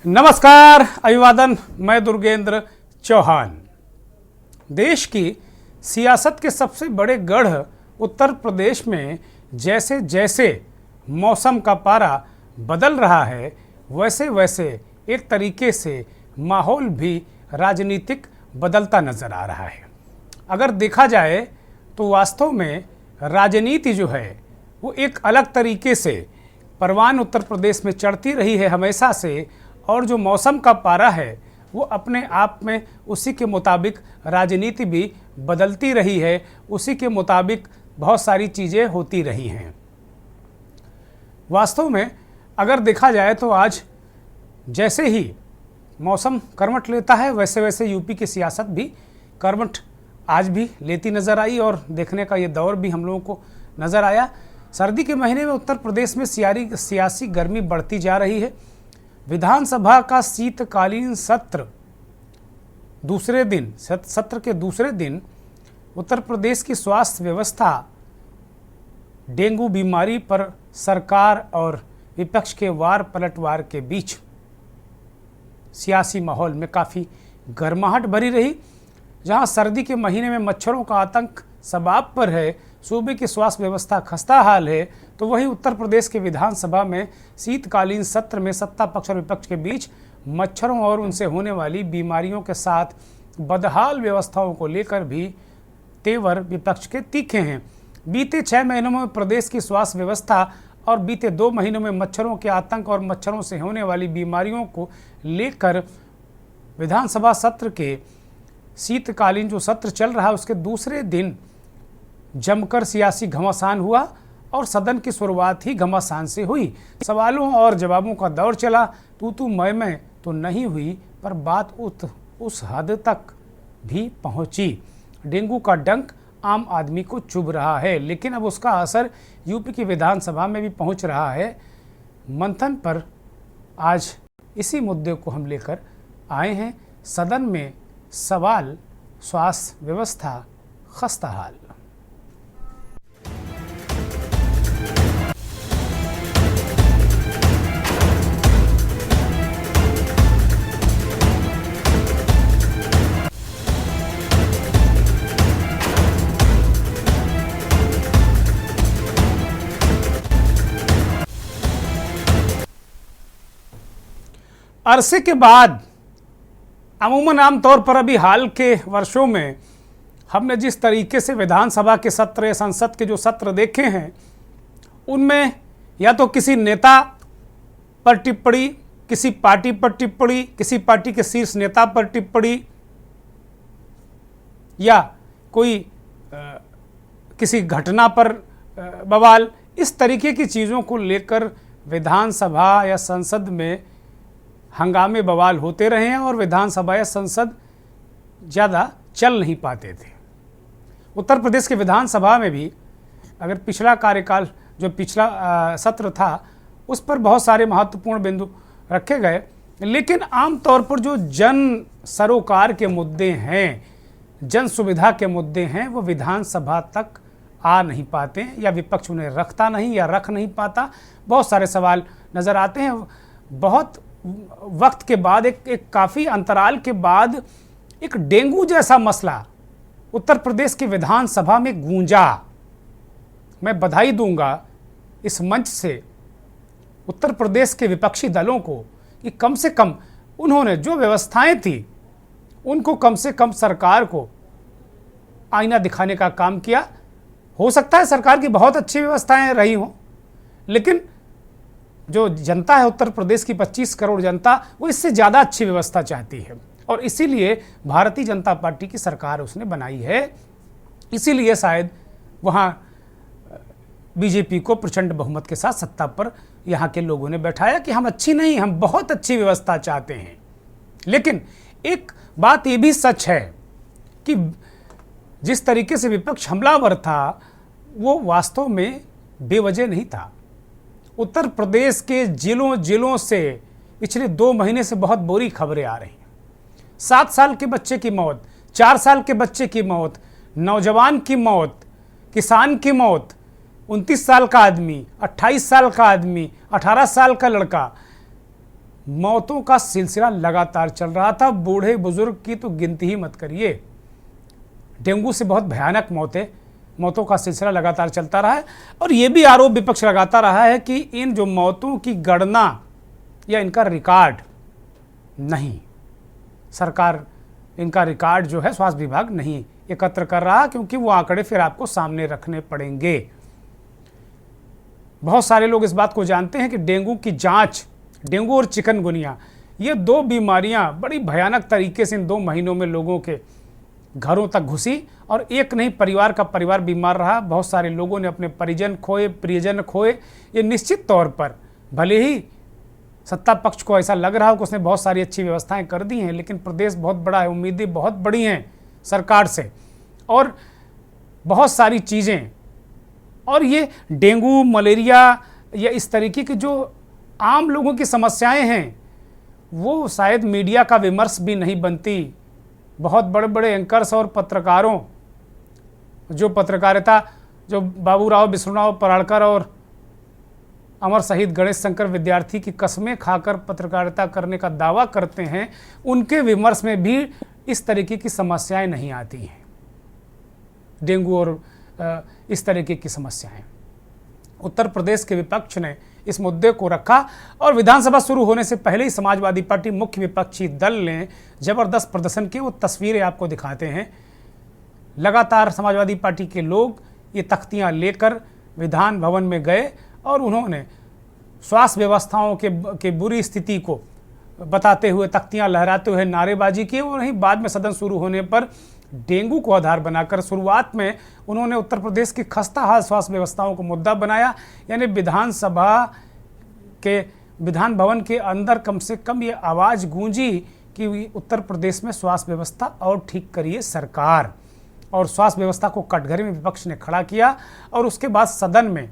नमस्कार, अभिवादन। मैं दुर्गेंद्र चौहान। देश की सियासत के सबसे बड़े गढ़ उत्तर प्रदेश में जैसे जैसे मौसम का पारा बदल रहा है, वैसे वैसे एक तरीके से माहौल भी राजनीतिक बदलता नजर आ रहा है। अगर देखा जाए तो वास्तव में राजनीति जो है वो एक अलग तरीके से परवान उत्तर प्रदेश में चढ़ती रही है हमेशा से, और जो मौसम का पारा है वो अपने आप में उसी के मुताबिक राजनीति भी बदलती रही है, उसी के मुताबिक बहुत सारी चीज़ें होती रही हैं। वास्तव में अगर देखा जाए तो आज जैसे ही मौसम करवट लेता है वैसे वैसे यूपी की सियासत भी करवट आज भी लेती नज़र आई, और देखने का ये दौर भी हम लोगों को नज़र आया। सर्दी के महीने में उत्तर प्रदेश में सियासी गर्मी बढ़ती जा रही है। विधानसभा का शीतकालीन सत्र के दूसरे दिन उत्तर प्रदेश की स्वास्थ्य व्यवस्था डेंगू बीमारी पर सरकार और विपक्ष के वार पलटवार के बीच सियासी माहौल में काफ़ी गर्माहट भरी रही। जहां सर्दी के महीने में मच्छरों का आतंक सबाब पर है, सूबे की स्वास्थ्य व्यवस्था खस्ता हाल है, तो वहीं उत्तर प्रदेश के विधानसभा में शीतकालीन सत्र में सत्ता पक्ष और विपक्ष के बीच मच्छरों और उनसे होने वाली बीमारियों के साथ बदहाल व्यवस्थाओं को लेकर भी तेवर विपक्ष के तीखे हैं। बीते 6 महीनों में प्रदेश की स्वास्थ्य व्यवस्था और बीते 2 महीनों में मच्छरों के आतंक और मच्छरों से होने वाली बीमारियों को लेकर विधानसभा सत्र के शीतकालीन जो सत्र चल रहा है उसके दूसरे दिन जमकर सियासी घमासान हुआ और सदन की शुरुआत ही घमासान से हुई। सवालों और जवाबों का दौर चला, तू मैं तो नहीं हुई, पर बात उस हद तक भी पहुंची। डेंगू का डंक आम आदमी को चुभ रहा है, लेकिन अब उसका असर यूपी की विधानसभा में भी पहुंच रहा है। मंथन पर आज इसी मुद्दे को हम लेकर आए हैं। सदन में सवाल, स्वास्थ्य व्यवस्था खस्ता हाल। अरसे के बाद अमूमन आमतौर पर अभी हाल के वर्षों में हमने जिस तरीके से विधानसभा के सत्र या संसद के जो सत्र देखे हैं, उनमें या तो किसी नेता पर टिप्पणी, किसी पार्टी पर टिप्पणी, किसी पार्टी के शीर्ष नेता पर टिप्पणी, या कोई किसी घटना पर बवाल, इस तरीके की चीज़ों को लेकर विधानसभा या संसद में हंगामे बवाल होते रहे हैं और विधानसभा या संसद ज़्यादा चल नहीं पाते थे। उत्तर प्रदेश के विधानसभा में भी अगर पिछला कार्यकाल जो पिछला सत्र था उस पर बहुत सारे महत्वपूर्ण बिंदु रखे गए, लेकिन आमतौर पर जो जन सरोकार के मुद्दे हैं, जन सुविधा के मुद्दे हैं, वो विधानसभा तक आ नहीं पाते या विपक्ष उन्हें रखता नहीं या रख नहीं पाता। बहुत सारे सवाल नज़र आते हैं। बहुत वक्त के बाद एक काफ़ी अंतराल के बाद एक डेंगू जैसा मसला उत्तर प्रदेश की विधानसभा में गूंजा। मैं बधाई दूंगा इस मंच से उत्तर प्रदेश के विपक्षी दलों को कि कम से कम उन्होंने जो व्यवस्थाएं थी उनको कम से कम सरकार को आईना दिखाने का काम किया। हो सकता है सरकार की बहुत अच्छी व्यवस्थाएं रही हों, लेकिन जो जनता है उत्तर प्रदेश की 25 करोड़ जनता, वो इससे ज़्यादा अच्छी व्यवस्था चाहती है, और इसीलिए भारतीय जनता पार्टी की सरकार उसने बनाई है। इसीलिए शायद वहाँ बीजेपी को प्रचंड बहुमत के साथ सत्ता पर यहाँ के लोगों ने बैठाया कि हम अच्छी नहीं, हम बहुत अच्छी व्यवस्था चाहते हैं। लेकिन एक बात ये भी सच है कि जिस तरीके से विपक्ष हमलावर था वो वास्तव में बेवजह नहीं था। उत्तर प्रदेश के जिलों से पिछले 2 महीने से बहुत बुरी खबरें आ रही हैं। 7 साल के बच्चे की मौत, 4 साल के बच्चे की मौत, नौजवान की मौत, किसान की मौत, 29 साल का आदमी, 28 साल का आदमी, 18 साल का लड़का, मौतों का सिलसिला लगातार चल रहा था। बूढ़े बुजुर्ग की तो गिनती ही मत करिए। डेंगू से बहुत भयानक मौतों का सिलसिला लगातार चलता रहा है। और ये भी आरोप विपक्ष लगाता रहा है कि इन जो मौतों की गणना या इनका रिकॉर्ड नहीं, सरकार इनका रिकॉर्ड जो है स्वास्थ्य विभाग नहीं एकत्र कर रहा, क्योंकि वो आंकड़े फिर आपको सामने रखने पड़ेंगे। बहुत सारे लोग इस बात को जानते हैं कि डेंगू की जांच, डेंगू और चिकनगुनिया, ये दो बीमारियां बड़ी भयानक तरीके से इन 2 महीनों में लोगों के घरों तक घुसी और एक नहीं परिवार का परिवार बीमार रहा। बहुत सारे लोगों ने अपने परिजन खोए, प्रियजन खोए। ये निश्चित तौर पर भले ही सत्ता पक्ष को ऐसा लग रहा हो कि उसने बहुत सारी अच्छी व्यवस्थाएं कर दी हैं, लेकिन प्रदेश बहुत बड़ा है, उम्मीदें बहुत बड़ी हैं सरकार से और बहुत सारी चीज़ें। और ये डेंगू, मलेरिया या इस तरीके की जो आम लोगों की समस्याएं हैं, वो शायद मीडिया का विमर्श भी नहीं बनती। बहुत बड़े बड़े एंकर्स और पत्रकारों, जो पत्रकारिता, जो बाबूराव विष्णुराव पराड़कर और अमर शहीद गणेश शंकर विद्यार्थी की कस्में खाकर पत्रकारिता करने का दावा करते हैं, उनके विमर्श में भी इस तरीके की समस्याएं नहीं आती हैं, डेंगू और इस तरीके की समस्याएं। उत्तर प्रदेश के विपक्ष ने इस मुद्दे को रखा और विधानसभा शुरू होने से पहले ही समाजवादी पार्टी मुख्य विपक्षी दल ने जबरदस्त प्रदर्शन किए। वो तस्वीरें आपको दिखाते हैं। लगातार समाजवादी पार्टी के लोग ये तख्तियां लेकर विधान भवन में गए और उन्होंने स्वास्थ्य व्यवस्थाओं के बुरी स्थिति को बताते हुए, तख्तियां लहराते हुए नारेबाजी की। और वहीं बाद में सदन शुरू होने पर डेंगू को आधार बनाकर शुरुआत में उन्होंने उत्तर प्रदेश की खस्ता हाल स्वास्थ्य व्यवस्थाओं को मुद्दा बनाया। यानी विधान भवन के अंदर कम से कम ये आवाज़ गूंजी कि उत्तर प्रदेश में स्वास्थ्य व्यवस्था और ठीक करिए सरकार। और स्वास्थ्य व्यवस्था को कटघरे में विपक्ष ने खड़ा किया और उसके बाद सदन में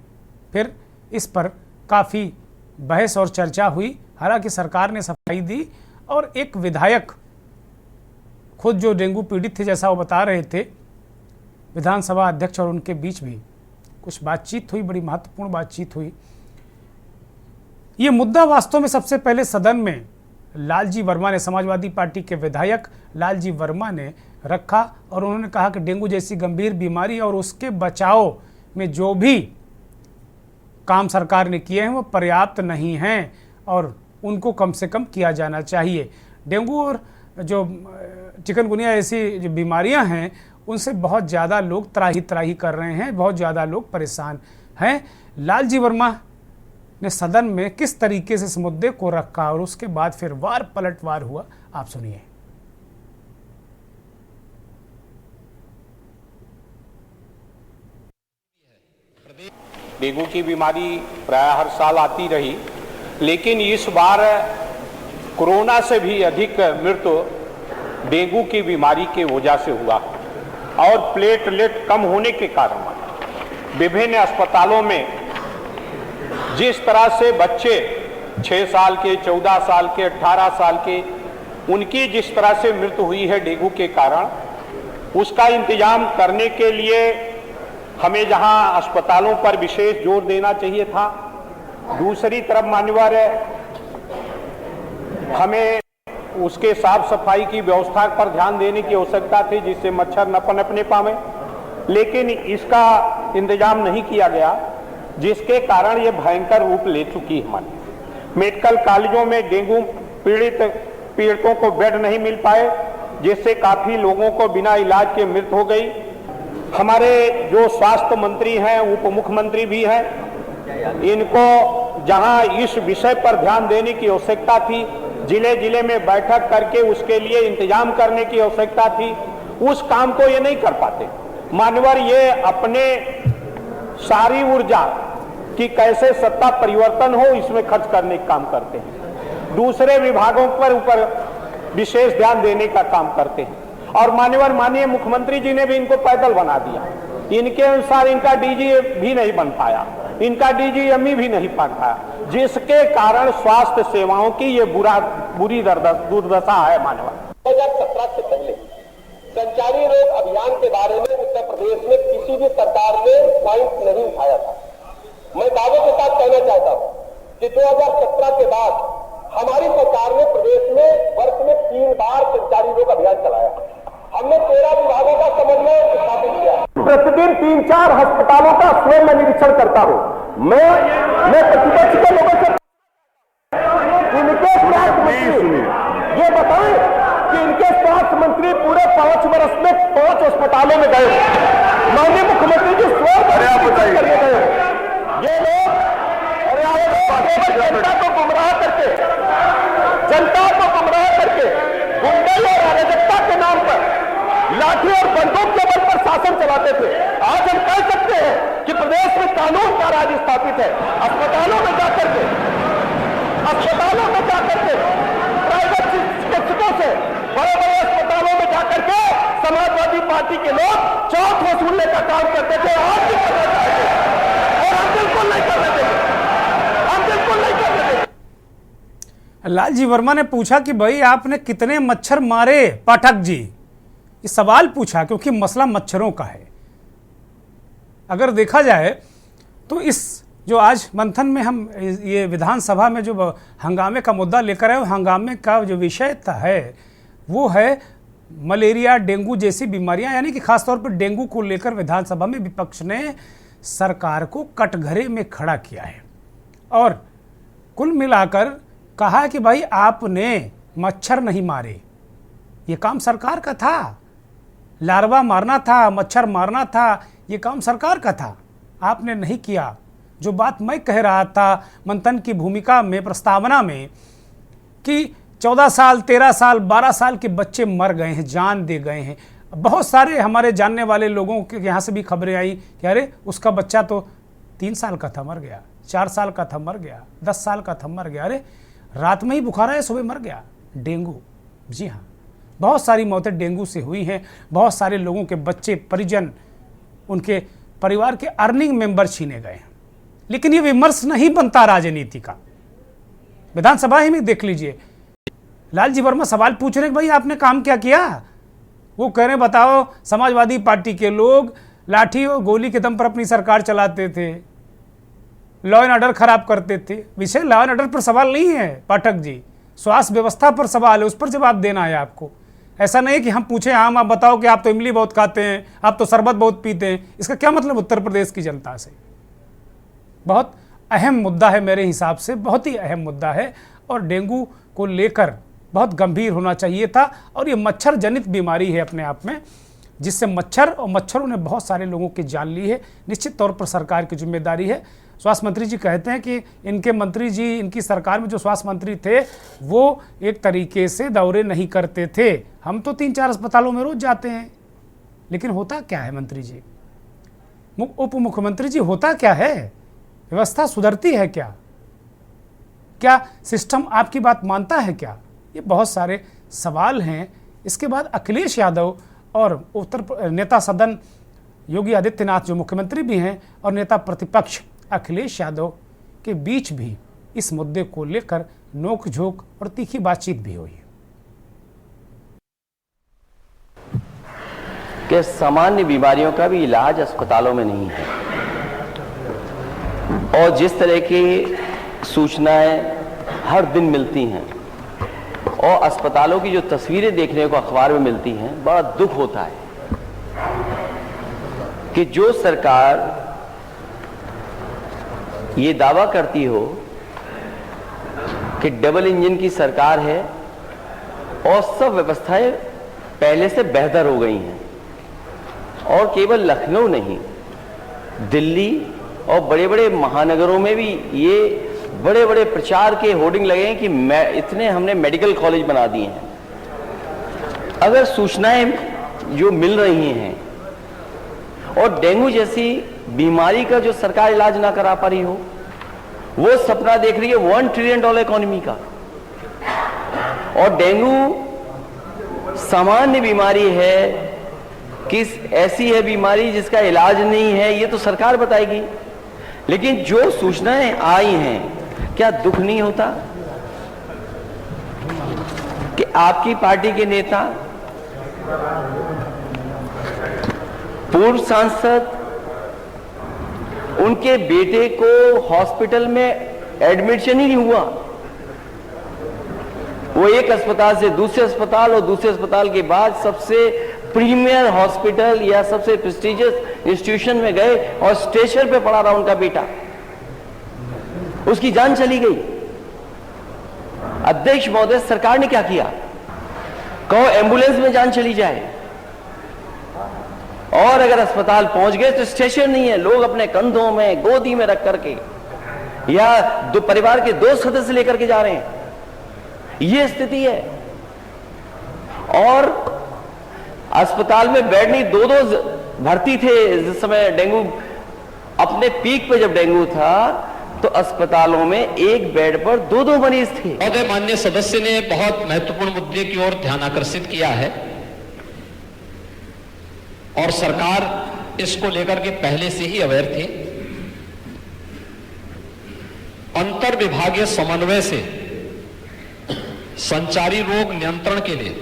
फिर इस पर काफ़ी बहस और चर्चा हुई। हालांकि सरकार ने सफाई दी और एक विधायक खुद जो डेंगू पीड़ित थे, जैसा वो बता रहे थे, विधानसभा अध्यक्ष और उनके बीच भी कुछ बातचीत हुई, बड़ी महत्वपूर्ण बातचीत हुई। ये मुद्दा वास्तव में सबसे पहले सदन में लालजी वर्मा ने, समाजवादी पार्टी के विधायक लालजी वर्मा ने रखा और उन्होंने कहा कि डेंगू जैसी गंभीर बीमारी और उसके बचाव में जो भी काम सरकार ने किए हैं वो पर्याप्त नहीं हैं और उनको कम से कम किया जाना चाहिए। डेंगू और जो चिकनगुनिया ऐसी जो बीमारियां हैं, उनसे बहुत ज़्यादा लोग त्राही कर रहे हैं, बहुत ज़्यादा लोग परेशान हैं। लालजी वर्मा ने सदन में किस तरीके से इस मुद्दे को रखा और उसके बाद फिर वार पलटवार हुआ, आप सुनिए। डेंगू की बीमारी प्राय हर साल आती रही, लेकिन इस बार कोरोना से भी अधिक मृत्यु डेंगू की बीमारी की वजह से हुआ और प्लेटलेट कम होने के कारण विभिन्न अस्पतालों में जिस तरह से बच्चे 6 साल के, 14 साल के, 18 साल के, उनकी जिस तरह से मृत्यु हुई है डेंगू के कारण, उसका इंतजाम करने के लिए हमें जहां अस्पतालों पर विशेष जोर देना चाहिए था, दूसरी तरफ मान्यवर हमें उसके साफ सफाई की व्यवस्था पर ध्यान देने की आवश्यकता थी, जिससे मच्छर न पनपने पावे, लेकिन इसका इंतजाम नहीं किया गया, जिसके कारण ये भयंकर रूप ले चुकी है। हमारे मेडिकल कॉलेजों में डेंगू पीड़ितों को बेड नहीं मिल पाए, जिससे काफी लोगों को बिना इलाज के मृत्यु हो गई। हमारे जो स्वास्थ्य मंत्री हैं, उप मुख्यमंत्री भी हैं, इनको जहां इस विषय पर ध्यान देने की आवश्यकता थी, जिले जिले में बैठक करके उसके लिए इंतजाम करने की आवश्यकता थी, उस काम को ये नहीं कर पाते। मान्यवर ये अपने सारी ऊर्जा कि कैसे सत्ता परिवर्तन हो इसमें खर्च करने का काम करते हैं, दूसरे विभागों पर ऊपर विशेष ध्यान देने का काम करते हैं। और मान्यवर माननीय मुख्यमंत्री जी ने भी इनको पैदल बना दिया। इनके अनुसार इनका डीजी भी नहीं बन पाया, इनका डीजीएमई भी नहीं बन पाया, जिसके कारण स्वास्थ्य सेवाओं की ये बुरी दुर्दशा है। मान्यवर 2017 से पहले संचारी रोग अभियान के बारे में उत्तर प्रदेश में किसी भी सरकार ने पॉइंट नहीं उठाया था। मैं दावे के साथ कहना चाहता हूं कि 2017 के बाद हमारी सरकार ने प्रदेश में वर्ष में 3 बार संचारी रोग अभियान चलाया। हमने 13 विभागों का समन्वय स्थापित किया। प्रतिदिन 3-4 अस्पतालों का स्वयं मैं निरीक्षण करता हूं। मैं प्रतिपक्ष के लोगों से इनके स्वास्थ्य मंत्री ये बताएं कि इनके स्वास्थ्य मंत्री पूरे 5 वर्ष में 5 अस्पतालों में गए। माननीय मुख्यमंत्री जी स्वयं करने गए। ये लोग जनता को गुमराह करके गुंडई और अराजकता के नाम पर लाठी और बंदूक के बल पर शासन चलाते थे। आज हम कह सकते हैं कि प्रदेश में कानून का राज स्थापित है। अस्पतालों में जाकर के प्राइवेट चिकित्सकों से बड़े बड़े अस्पतालों में जाकर के समाजवादी पार्टी के लोग चौथ वसूलने का काम करते थे। आज भी करना चाहते हैं और हम बिल्कुल नहीं करने देंगे। लालजी वर्मा ने पूछा कि भाई आपने कितने मच्छर मारे पाठक जी, ये सवाल पूछा क्योंकि मसला मच्छरों का है। अगर देखा जाए तो इस जो आज मंथन में हम ये विधानसभा में जो हंगामे का मुद्दा लेकर आए, हंगामे का जो विषय है वो है मलेरिया, डेंगू जैसी बीमारियां, यानी कि खासतौर पर डेंगू को लेकर विधानसभा में विपक्ष ने सरकार को कटघरे में खड़ा किया है और कुल मिलाकर कहा कि भाई आपने मच्छर नहीं मारे, ये काम सरकार का था। लार्वा मारना था, मच्छर मारना था, ये काम सरकार का था, आपने नहीं किया। जो बात मैं कह रहा था मंथन की भूमिका में, प्रस्तावना में, कि 14 साल, 13 साल, 12 साल के बच्चे मर गए हैं, जान दे गए हैं। बहुत सारे हमारे जानने वाले लोगों के यहाँ से भी खबरें आई कि अरे उसका बच्चा तो 3 साल का था मर गया, 4 साल का था मर गया, 10 साल का था मर गया, अरे रात में ही बुखार आया सुबह मर गया। डेंगू, जी हाँ, बहुत सारी मौतें डेंगू से हुई हैं। बहुत सारे लोगों के बच्चे, परिजन, उनके परिवार के अर्निंग मेंबर छीने गए हैं। लेकिन ये विमर्श नहीं बनता राजनीति का। विधानसभा ही में देख लीजिए, लालजी वर्मा सवाल पूछ रहे हैं भाई आपने काम क्या किया। वो कह रहे हैं बताओ समाजवादी पार्टी के लोग लाठी और गोली के दम पर अपनी सरकार चलाते थे, लॉ एंड ऑर्डर खराब करते थे। विषय लॉ एंड ऑर्डर पर सवाल नहीं है पाठक जी, स्वास्थ्य व्यवस्था पर सवाल है, उस पर जवाब देना है आपको। ऐसा नहीं है कि हम पूछें आप बताओ कि आप तो इमली बहुत खाते हैं, आप तो शरबत बहुत पीते हैं। इसका क्या मतलब उत्तर प्रदेश की जनता से? बहुत अहम मुद्दा है मेरे हिसाब से, बहुत ही अहम मुद्दा है और डेंगू को लेकर बहुत गंभीर होना चाहिए था। और ये मच्छर जनित बीमारी है अपने आप में, जिससे मच्छरों ने बहुत सारे लोगों की जान ली है। निश्चित तौर पर सरकार की जिम्मेदारी है। स्वास्थ्य मंत्री जी कहते हैं कि इनके मंत्री जी, इनकी सरकार में जो स्वास्थ्य मंत्री थे वो एक तरीके से दौरे नहीं करते थे। हम तो 3-4 अस्पतालों में रोज जाते हैं, लेकिन होता क्या है मंत्री जी, उप मुख्यमंत्री जी, होता क्या है? व्यवस्था सुधरती है क्या? क्या सिस्टम आपकी बात मानता है क्या? ये बहुत सारे सवाल हैं। इसके बाद अखिलेश यादव और नेता सदन योगी आदित्यनाथ जो मुख्यमंत्री भी हैं और नेता प्रतिपक्ष अखिलेश यादव के बीच भी इस मुद्दे को लेकर नोक-झोंक और तीखी बातचीत भी हुई है। कि सामान्य बीमारियों का भी इलाज अस्पतालों में नहीं है और जिस तरह की सूचनाएं हर दिन मिलती हैं और अस्पतालों की जो तस्वीरें देखने को अखबार में मिलती हैं, बड़ा दुख होता है कि जो सरकार ये दावा करती हो कि डबल इंजन की सरकार है और सब व्यवस्थाएं पहले से बेहतर हो गई हैं, और केवल लखनऊ नहीं, दिल्ली और बड़े बड़े महानगरों में भी ये बड़े बड़े प्रचार के होर्डिंग लगे हैं कि इतने हमने मेडिकल कॉलेज बना दिए हैं। अगर सूचनाएं जो मिल रही हैं और डेंगू जैसी बीमारी का जो सरकार इलाज ना करा पा रही हो, वो सपना देख रही है $1 ट्रिलियन इकोनॉमी का, और डेंगू सामान्य बीमारी है, किस ऐसी है बीमारी जिसका इलाज नहीं है, ये तो सरकार बताएगी। लेकिन जो सूचनाएं आई हैं, क्या दुख नहीं होता कि आपकी पार्टी के नेता, पूर्व सांसद, उनके बेटे को हॉस्पिटल में एडमिशन ही नहीं हुआ वो एक अस्पताल से दूसरे अस्पताल और दूसरे अस्पताल के बाद सबसे प्रीमियर हॉस्पिटल या सबसे प्रेस्टिजियस इंस्टीट्यूशन में गए और स्टेशन पे पड़ा रहा उनका बेटा, उसकी जान चली गई। अध्यक्ष महोदय, सरकार ने क्या किया? कहो एम्बुलेंस में जान चली जाए, और अगर अस्पताल पहुंच गए तो स्टेशन नहीं है, लोग अपने कंधों में गोदी में रख करके या दो परिवार के 2 सदस्य लेकर के जा रहे हैं। यह स्थिति है। और अस्पताल में बेड नहीं, 2-2 भर्ती थे जिस समय डेंगू अपने पीक पे, जब डेंगू था तो अस्पतालों में एक बेड पर 2-2 मरीज थे। महोदय, माननीय सदस्य ने बहुत महत्वपूर्ण मुद्दे की ओर ध्यान आकर्षित किया है और सरकार इसको लेकर के पहले से ही अवेयर थी। अंतर विभागीय समन्वय से संचारी रोग नियंत्रण के लिए,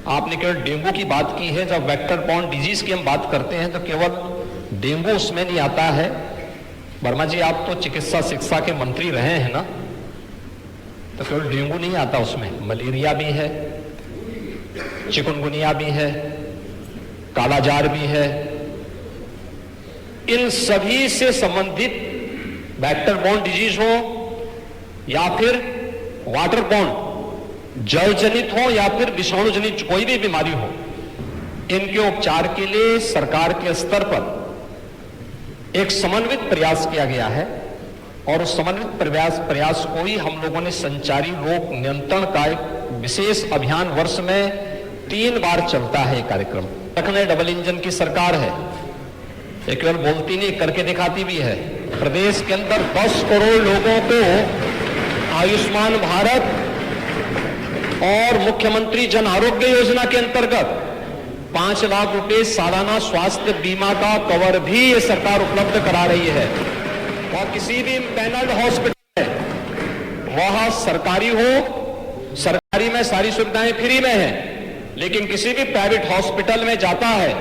आपने केवल डेंगू की बात की है, जब वेक्टर बॉर्न डिजीज की हम बात करते हैं तो केवल डेंगू उसमें नहीं आता है। वर्मा जी, आप तो चिकित्सा शिक्षा के मंत्री रहे हैं ना, तो केवल डेंगू नहीं आता उसमें, मलेरिया भी है, चिकनगुनिया भी है, कालाजार भी है। इन सभी से संबंधित वेक्टर बॉर्न डिजीज हो या फिर वाटर बॉर्न, जल जनित हो या फिर विषाणु जनित कोई भी बीमारी हो, इनके उपचार के लिए सरकार के स्तर पर एक समन्वित प्रयास किया गया है और उस समन्वित प्रयास को ही हम लोगों ने संचारी रोग नियंत्रण का एक विशेष अभियान, वर्ष में 3 बार चलता है कार्यक्रम। लखनऊ डबल इंजन की सरकार है, ये केवल बोलती नहीं, करके दिखाती भी है। प्रदेश के अंदर 10 करोड़ लोगों को आयुष्मान भारत और मुख्यमंत्री जन आरोग्य योजना के अंतर्गत 5 लाख रुपए सालाना स्वास्थ्य बीमा का कवर भी ये सरकार उपलब्ध करा रही है। और किसी भी पैनल्ड हॉस्पिटल में, वह सरकारी हो, सरकारी में सारी सुविधाएं फ्री में हैं, लेकिन किसी भी प्राइवेट हॉस्पिटल में जाता है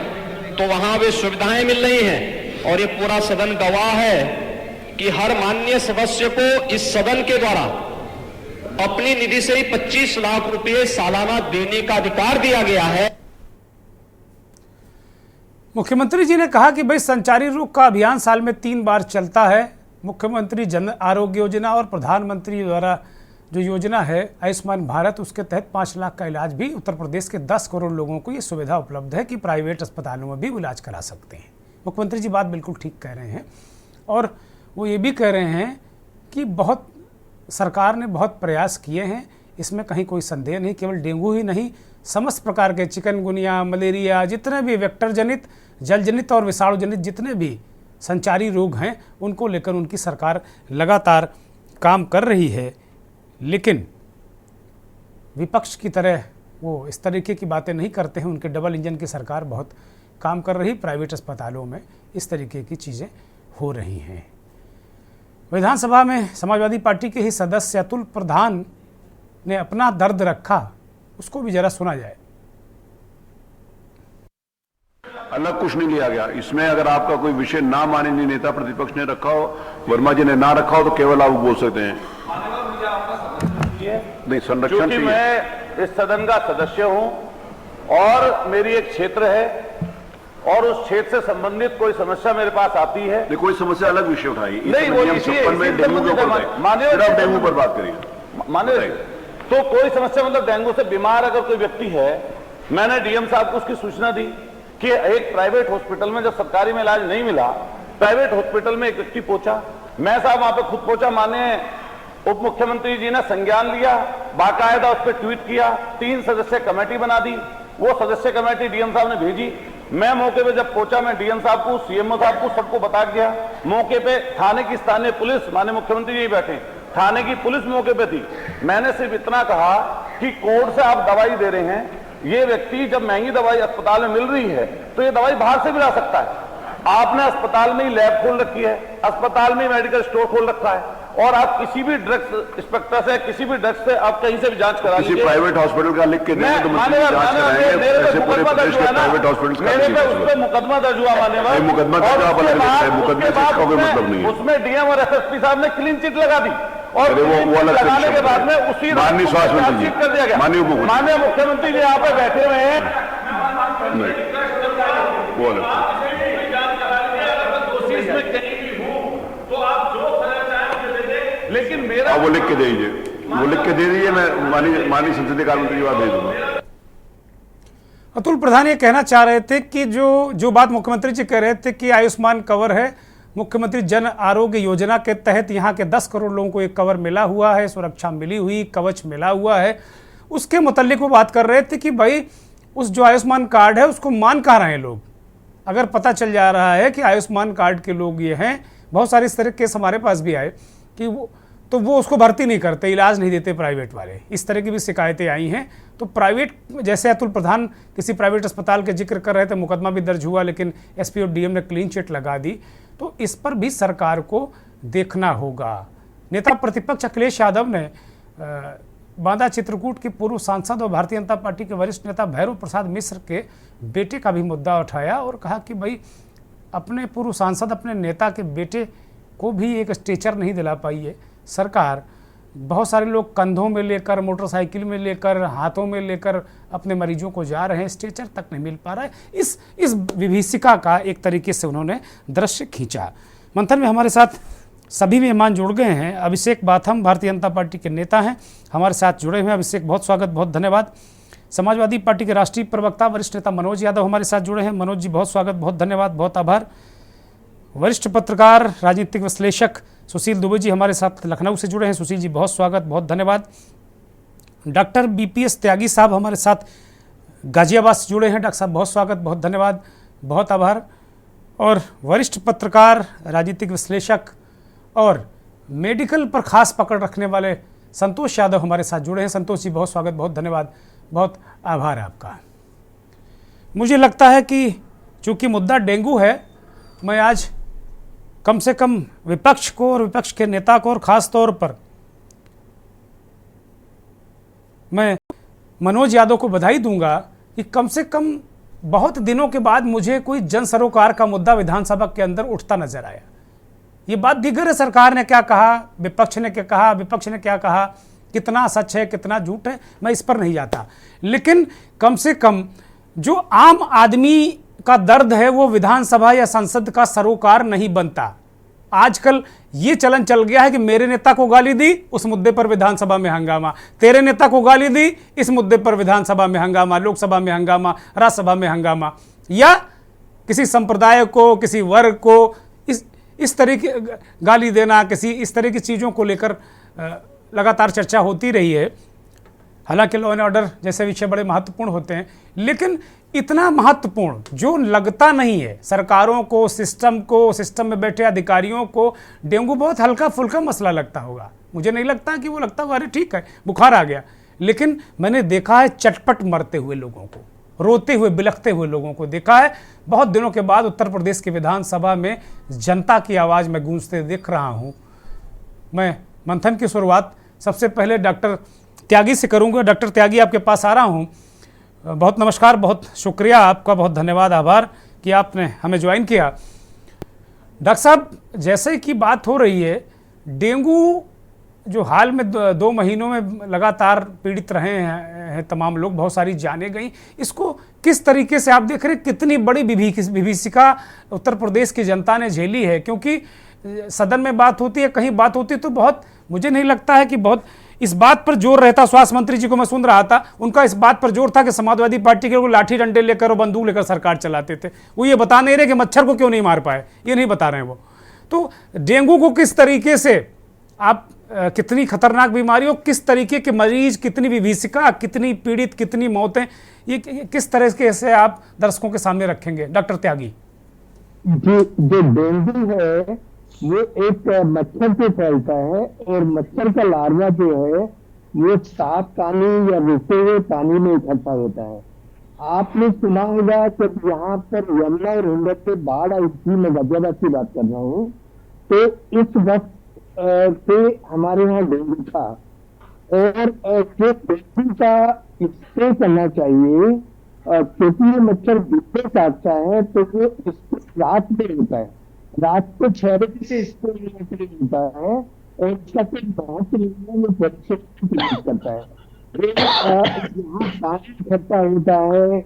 तो वहां वे सुविधाएं मिल रही हैं। और ये पूरा सदन गवाह है कि हर माननीय सदस्य को इस सदन के द्वारा अपनी निधि से ही 25 लाख रुपए सालाना देने का अधिकार दिया गया है। मुख्यमंत्री जी ने कहा कि भाई संचारी रोग का अभियान साल में 3 बार चलता है। मुख्यमंत्री जन आरोग्य योजना और प्रधानमंत्री द्वारा जो योजना है आयुष्मान भारत, उसके तहत 5 लाख का इलाज भी उत्तर प्रदेश के 10 करोड़ लोगों को ये सुविधा उपलब्ध है कि प्राइवेट अस्पतालों में भी इलाज करा सकते हैं। मुख्यमंत्री जी बात बिल्कुल ठीक कह रहे हैं और वो ये भी कह रहे हैं कि बहुत सरकार ने बहुत प्रयास किए हैं, इसमें कहीं कोई संदेह नहीं। केवल डेंगू ही नहीं, समस्त प्रकार के चिकनगुनिया, मलेरिया, जितने भी वेक्टर जनित, जल जनित और विषाणु जनित जितने भी संचारी रोग हैं, उनको लेकर उनकी सरकार लगातार काम कर रही है। लेकिन विपक्ष की तरह वो इस तरीके की बातें नहीं करते हैं। उनके डबल इंजन की सरकार बहुत काम कर रही, प्राइवेट अस्पतालों में इस तरीके की चीज़ें हो रही हैं। विधानसभा में समाजवादी पार्टी के ही सदस्य अतुल प्रधान ने अपना दर्द रखा, उसको भी जरा सुना जाए। अलग कुछ नहीं लिया गया इसमें। अगर आपका कोई विषय ना माननीय नेता प्रतिपक्ष ने रखा हो, वर्मा जी ने ना रखा हो, तो केवल आप बोल सकते हैं। नहीं, संरक्षण, क्योंकि मैं इस सदन का सदस्य हूं और मेरी एक क्षेत्र है और उस क्षेत्र से संबंधित कोई समस्या मेरे पास आती है। नहीं, कोई समस्या अलग विषय उठाई नहीं, वो डेंगू पर बात करिए। माने तो कोई समस्या, मतलब डेंगू से बीमार अगर कोई व्यक्ति है, मैंने डीएम साहब को उसकी सूचना दी कि एक प्राइवेट हॉस्पिटल में जब सरकारी में इलाज नहीं मिला, प्राइवेट हॉस्पिटल में एक व्यक्ति पहुंचा, मैं साहब वहां पे खुद पहुंचा, माने उप मुख्यमंत्री जी ने संज्ञान लिया, बाकायदा उस पर ट्वीट किया, 3 सदस्य कमेटी बना दी, वो सदस्य कमेटी डीएम साहब ने भेजी। मैं मौके पे जब पहुंचा, मैं डीएम साहब को, सीएमओ साहब को, सबको बता गया। मौके पे थाने की स्थानीय पुलिस, माननीय मुख्यमंत्री जी बैठे, थाने की पुलिस मौके पे थी। मैंने सिर्फ इतना कहा कि कोर्ट से आप दवाई दे रहे हैं, ये व्यक्ति जब महंगी दवाई अस्पताल में मिल रही है तो ये दवाई बाहर से भी ला सकता है। आपने अस्पताल में ही लैब खोल रखी है, अस्पताल में ही मेडिकल स्टोर खोल रखा है, और आप किसी भी ड्रग्स इंस्पेक्टर से, किसी भी ड्रग्स से आप कहीं से भी जांच करा लीजिए। प्राइवेट हॉस्पिटल का लिख के दें तो मुकदमा दर्ज हुआ, मान्यवर मुकदमा, उसमें डीएम और एसएसपी साहब ने क्लीन चिट लगा दी और अरे वो अलग लगाने के बाद में उसी माननीय स्वास्थ्य मंत्री जी कर दिया गया। माननीय मुख्यमंत्री जी यहाँ पे बैठे हुए हैं, वो अलग लेकिन मेरा वो लिख के दे दीजिए, वो लिख के दे दीजिए, मैं माननीय संसदीय कार्य मंत्री जी बात भेज दूंगा। अतुल प्रधान ये कहना चाह रहे थे कि जो बात मुख्यमंत्री जी कह रहे थे कि आयुष्मान कवर है, मुख्यमंत्री जन आरोग्य योजना के तहत यहाँ के 10 करोड़ लोगों को एक कवर मिला हुआ है, सुरक्षा मिली हुई, कवच मिला हुआ है, उसके मुतालिक वो बात कर रहे थे कि भाई उस जो आयुष्मान कार्ड है उसको मान कहाँ रहे हैं लोग। अगर पता चल जा रहा है कि आयुष्मान कार्ड के लोग ये हैं, बहुत सारे इस तरह केस हमारे पास भी आए कि वो उसको भर्ती नहीं करते, इलाज नहीं देते प्राइवेट वाले, इस तरह की भी शिकायतें आई हैं। तो प्राइवेट, जैसे अतुल प्रधान किसी प्राइवेट अस्पताल के जिक्र कर रहे थे, मुकदमा भी दर्ज हुआ लेकिन एसपी और डीएम ने क्लीन चिट लगा दी, तो इस पर भी सरकार को देखना होगा। नेता प्रतिपक्ष अखिलेश यादव ने बांदा चित्रकूट के पूर्व सांसद और भारतीय जनता पार्टी के वरिष्ठ नेता भैरव प्रसाद मिश्र के बेटे का भी मुद्दा उठाया और कहा कि भाई अपने पूर्व सांसद, अपने नेता के बेटे को भी एक स्ट्रेचर नहीं दिला पाई है सरकार। बहुत सारे लोग कंधों में लेकर, मोटरसाइकिल में लेकर, हाथों में लेकर अपने मरीजों को जा रहे हैं, स्ट्रेचर तक नहीं मिल पा रहा है। इस विभीषिका का एक तरीके से उन्होंने दृश्य खींचा। मंथन में हमारे साथ सभी मेहमान जुड़ गए हैं। अभिषेक बाथम भारतीय जनता पार्टी के नेता हैं, हमारे साथ जुड़े हुए हैं। अभिषेक, बहुत स्वागत, बहुत धन्यवाद। समाजवादी पार्टी के राष्ट्रीय प्रवक्ता वरिष्ठ नेता मनोज यादव हमारे साथ जुड़े हैं। मनोज जी, बहुत स्वागत, बहुत धन्यवाद, बहुत आभार। वरिष्ठ पत्रकार, राजनीतिक विश्लेषक सुशील दुबे जी हमारे साथ लखनऊ से जुड़े हैं। सुशील जी, बहुत स्वागत, बहुत धन्यवाद। डॉक्टर बीपीएस त्यागी साहब हमारे साथ गाजियाबाद से जुड़े हैं। डॉक्टर साहब, बहुत स्वागत, बहुत धन्यवाद, बहुत आभार। और वरिष्ठ पत्रकार, राजनीतिक विश्लेषक और मेडिकल पर खास पकड़ रखने वाले संतोष यादव हमारे साथ जुड़े हैं। संतोष जी, बहुत स्वागत, बहुत धन्यवाद, बहुत आभार आपका। मुझे लगता है कि चूंकि मुद्दा डेंगू है, मैं आज कम से कम विपक्ष को और विपक्ष के नेता को और ख़ास तौर पर मैं मनोज यादव को बधाई दूंगा कि कम से कम बहुत दिनों के बाद मुझे कोई जन सरोकार का मुद्दा विधानसभा के अंदर उठता नजर आया। ये बात दिगर है, सरकार ने क्या कहा, विपक्ष ने क्या कहा, विपक्ष ने क्या कहा, कितना सच है कितना झूठ है, मैं इस पर नहीं जाता, लेकिन कम से कम जो आम आदमी का दर्द है वो विधानसभा या संसद का सरोकार नहीं बनता। आजकल ये चलन चल गया है कि मेरे नेता को गाली दी, उस मुद्दे पर विधानसभा में हंगामा, तेरे नेता को गाली दी, इस मुद्दे पर विधानसभा में हंगामा, लोकसभा में हंगामा, राज्यसभा में हंगामा, या किसी संप्रदाय को, किसी वर्ग को इस तरह की गाली देना, किसी इस तरह की चीज़ों को लेकर लगातार चर्चा होती रही है। हालांकि लॉ एंड ऑर्डर जैसे विषय बड़े महत्वपूर्ण होते हैं, लेकिन इतना महत्वपूर्ण जो लगता नहीं है सरकारों को, सिस्टम में बैठे अधिकारियों को, डेंगू बहुत हल्का फुल्का मसला लगता होगा। मुझे नहीं लगता कि वो लगता होगा अरे ठीक है बुखार आ गया, लेकिन मैंने देखा है चटपट मरते हुए लोगों को, रोते हुए बिलखते हुए लोगों को देखा है। बहुत दिनों के बाद उत्तर प्रदेश की विधानसभा में जनता की आवाज़ में गूंजते देख रहा हूँ। मैं मंथन की शुरुआत सबसे पहले डॉक्टर त्यागी से करूँगा। डॉक्टर त्यागी, आपके पास आ रहा हूँ। बहुत नमस्कार, बहुत शुक्रिया आपका, बहुत धन्यवाद, आभार कि आपने हमें ज्वाइन किया। डॉक्टर साहब, जैसे कि बात हो रही है, डेंगू जो हाल में 2 महीनों में लगातार पीड़ित रहे हैं तमाम लोग, बहुत सारी जानें गई, इसको किस तरीके से आप देख रहे हैं? कितनी बड़ी विभीषिका उत्तर प्रदेश की जनता ने झेली है, क्योंकि सदन में बात होती है, कहीं बात होती है तो बहुत, मुझे नहीं लगता है कि बहुत इस बात पर जोर रहता। स्वास्थ्य मंत्री जी को मैं सुन रहा था, उनका इस बात पर जोर था कि समाजवादी पार्टी के लोग लाठी डंडे लेकर और बंदूक लेकर सरकार चलाते थे। वो ये बता नहीं रहे कि मच्छर को क्यों नहीं मार पाए, ये नहीं बता रहे हैं वो। तो डेंगू को किस तरीके से आप, कितनी खतरनाक बीमारी हो, किस तरीके के मरीज, कितनी विभीषिका, कितनी पीड़ित, कितनी मौतें, ये किस तरह से आप दर्शकों के सामने रखेंगे डॉक्टर त्यागी? जो डेंगू है वो एक मच्छर से फैलता है, और मच्छर का लार्वा जो है वो साफ पानी या रुके हुए पानी में इकट्ठा होता है। आपने सुना होगा कि यहाँ पर यमुना और हिंदर से बाढ़ आई थी, मैं गाजियाबाद की बात कर रहा हूँ, तो इस वक्त पे हमारे यहाँ डेंगू था, और जो डेंगू का स्प्रे करना चाहिए, क्योंकि ये मच्छर दूसरे काटता है तो वो रात में होता है, रात को 6 बजे से स्प्रे होता है, और इसका कोई बात नहीं है, वो परीक्षा की बात करता है। यहाँ पानी इकट्ठा होता है,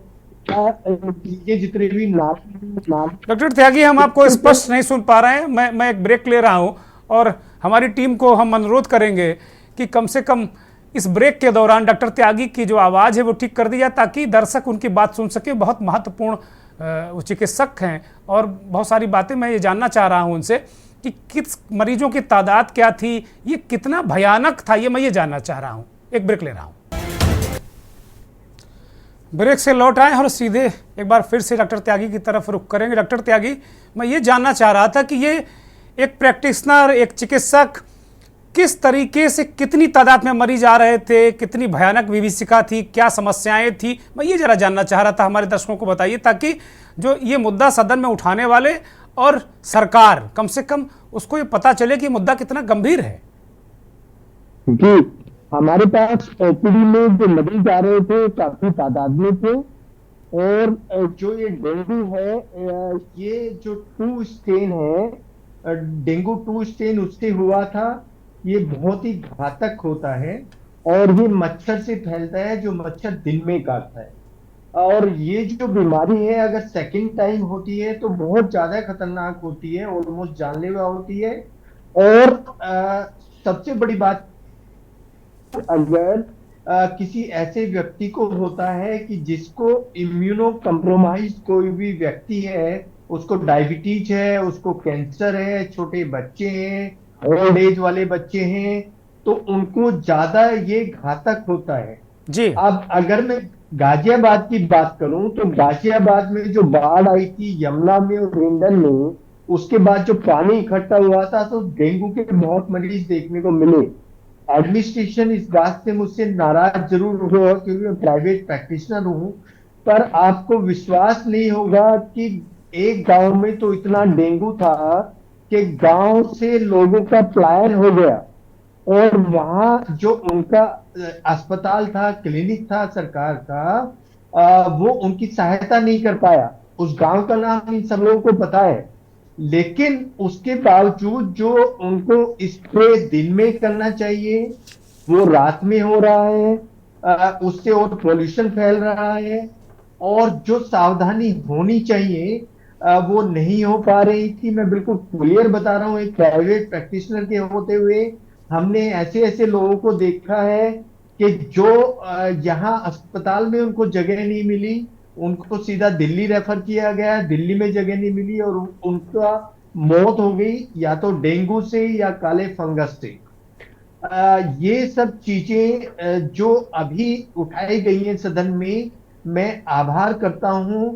चीजें जितने भी नाम डॉक्टर त्यागी, हम आपको स्पष्ट नहीं सुन पा रहे हैं। मैं एक ब्रेक ले रहा हूं और हमारी टीम को हम अनुरोध करेंगे कि कम से कम इस ब्रेक के दौरान डॉक्टर त्यागी की जो आवाज़ है वो ठीक कर दी जाए, ताकि दर्शक उनकी बात सुन सके। बहुत महत्वपूर्ण वो चिकित्सक हैं और बहुत सारी बातें मैं ये जानना चाह रहा हूं उनसे कि किस मरीजों की तादाद क्या थी, ये कितना भयानक था, ये मैं ये जानना चाह रहा हूं। एक ब्रेक ले रहा हूं। ब्रेक से लौट आए और सीधे एक बार फिर से डॉक्टर त्यागी की तरफ रुख करेंगे। डॉक्टर त्यागी, मैं ये जानना चाह रहा था कि ये एक प्रैक्टिशनर, एक चिकित्सक किस तरीके से, कितनी तादाद में मरीज आ रहे थे, कितनी भयानक विभीषिका थी, क्या समस्याएं थी, मैं ये जरा जानना चाह रहा था। हमारे दर्शकों को बताइए, ताकि जो ये मुद्दा सदन में उठाने वाले और सरकार कम से कम उसको ये पता चले कि मुद्दा कितना गंभीर है। जी, हमारे पास ओपीडी में जो मरीज आ रहे थे काफी तादाद में थे, और जो ये डेंगू है, ये जो 2 स्टेन है, डेंगू 2 स्टेन उससे हुआ था। ये बहुत ही घातक होता है और ये मच्छर से फैलता है, जो मच्छर दिन में काटता है। और ये जो बीमारी है अगर सेकंड टाइम होती है तो बहुत ज्यादा खतरनाक होती है, ऑलमोस्ट जानलेवा होती है। और सबसे बड़ी बात, अगर किसी ऐसे व्यक्ति को होता है कि जिसको इम्यूनो कम्प्रोमाइज कोई भी व्यक्ति है, उसको डायबिटीज है, उसको कैंसर है, छोटे बच्चे हैं, ओल्ड एज वाले बच्चे हैं, तो उनको ज्यादा ये घातक होता है जी। अब अगर मैं गाजियाबाद की बात करूं तो गाजियाबाद में जो बाढ़ आई थी यमुना में और रिंडन में, उसके बाद जो पानी इकट्ठा हुआ था तो डेंगू के बहुत मरीज देखने को मिले। एडमिनिस्ट्रेशन इस बात से मुझसे नाराज जरूर हुआ क्योंकि मैं प्राइवेट प्रैक्टिशनर हूं, पर आपको विश्वास नहीं होगा कि एक गांव में तो इतना डेंगू था कि गांव से लोगों का पलायन हो गया, और वहां जो उनका अस्पताल था, क्लिनिक था सरकार का, वो उनकी सहायता नहीं कर पाया। उस गांव का नाम इन सब लोगों को पता है, लेकिन उसके बावजूद जो उनको स्प्रे दिन में करना चाहिए वो रात में हो रहा है, उससे और पॉल्यूशन फैल रहा है, और जो सावधानी होनी चाहिए वो नहीं हो पा रही थी। मैं बिल्कुल क्लियर बता रहा हूं, एक प्राइवेट प्रैक्टिशनर के होते हुए हमने ऐसे ऐसे लोगों को देखा है कि जो यहाँ अस्पताल में उनको जगह नहीं मिली, उनको सीधा दिल्ली रेफर किया गया, दिल्ली में जगह नहीं मिली और उनका मौत हो गई, या तो डेंगू से या काले फंगस से। ये सब चीजें जो अभी उठाई गई हैं सदन में, मैं आभार करता हूं